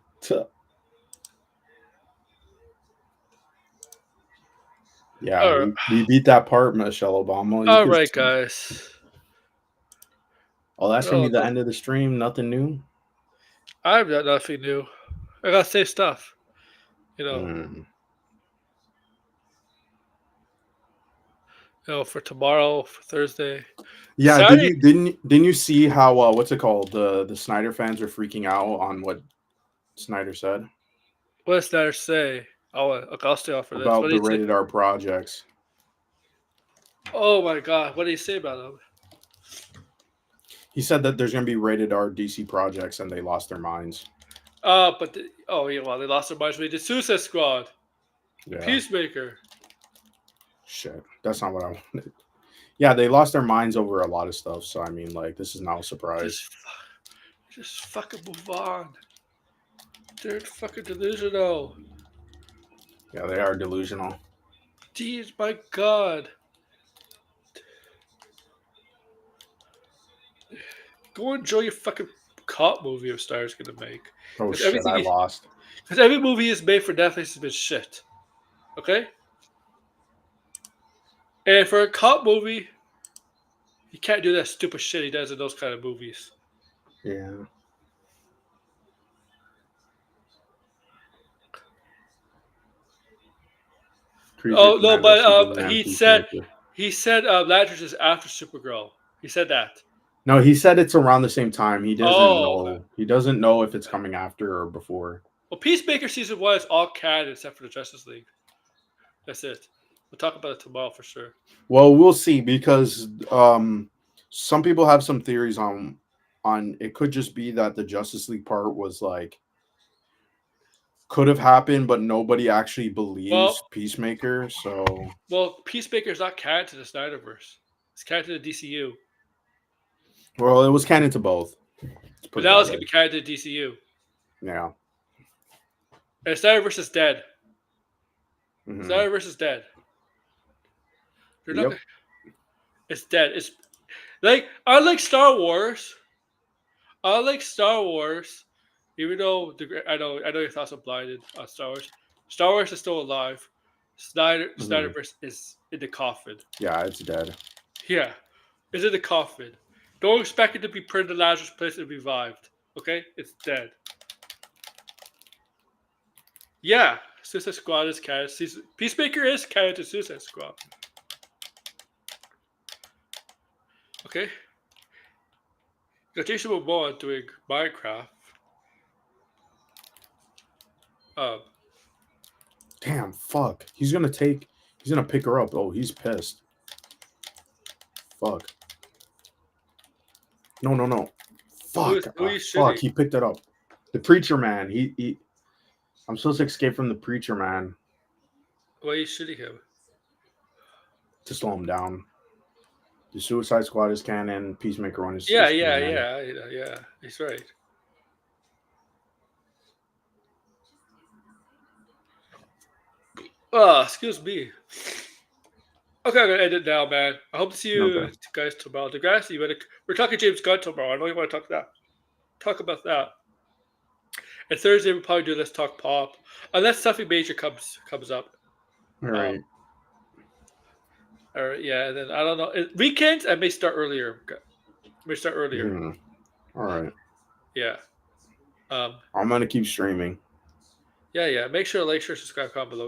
Yeah, All right, we beat that part, Michelle Obama. all right, guys. Oh, that's gonna Oh, be the no. end of the stream. Nothing new. I've got nothing new. I gotta say stuff. Mm. For tomorrow, for Thursday. Yeah, Saturday. didn't you see how what's it called? The Snyder fans are freaking out on what Snyder said What does Snyder say? I'll stay off for this. What about did the he say? rated R projects. Oh my God! What did he say about them? He said that there's gonna be rated R DC projects, and they lost their minds. Well, they lost their minds when they did Suicide Squad, Yeah, Peacemaker. shit, that's not what I wanted. Yeah, they lost their minds over a lot of stuff. So I mean, like, this is not a surprise. Just fucking move on. They're fucking delusional. Yeah, they are delusional. Jeez, my God. Go enjoy your fucking cop movie if Star's gonna make. Oh 'Cause shit, I lost. Because every movie is made for Netflix has been shit. Okay? And for a cop movie, you can't do that stupid shit he does in those kind of movies. Yeah. Oh no, but Superman, he Peacemaker. said Lanterns is after Supergirl. He said that. No, he said it's around the same time. He doesn't know. Okay. He doesn't know if it's coming after or before. Well, Peacemaker season 1 is all canon except for the Justice League. That's it. We'll talk about it tomorrow for sure. Well, we'll see because some people have some theories on it could just be that the Justice League part was like could have happened, but nobody actually believes Peacemaker. So Peacemaker is not canon to the Snyderverse. It's canon to the DCU. well, it was canon to both. But now it's gonna be canon to the DCU. Yeah. And Snyderverse is dead. Mm-hmm. Snyderverse is dead. Yep. It's dead. It's like unlike Star Wars. Even though I know your thoughts are blinded on Star Wars. Star Wars is still alive. Snyderverse is in the coffin. Yeah, it's dead. Yeah, it's in the coffin. Don't expect it to be put in the Lazarus place and revived. Okay, it's dead. Yeah, Suicide Squad is canon. Peacemaker is canon to Suicide Squad. Okay. Got Jason Momoa doing Minecraft. Damn, fuck. He's gonna pick her up. Oh, he's pissed. Fuck. No. Fuck. Fuck, he picked it up. The preacher man. I'm supposed to escape from the preacher man. Why are you shooting him? To slow him down. The Suicide Squad is canon. Peacemaker one is Yeah. He's right. Excuse me. Okay, I'm gonna end it now, man. I hope to see you guys tomorrow. Degrassi, we're talking James Gunn tomorrow. I know you want to talk about that. And Thursday we'll probably do Let's Talk Pop, unless something major comes up. All right. All right, yeah. And then I don't know. Weekends I may start earlier. All right. Yeah. I'm gonna keep streaming. Yeah. Make sure to like, share, subscribe, comment below.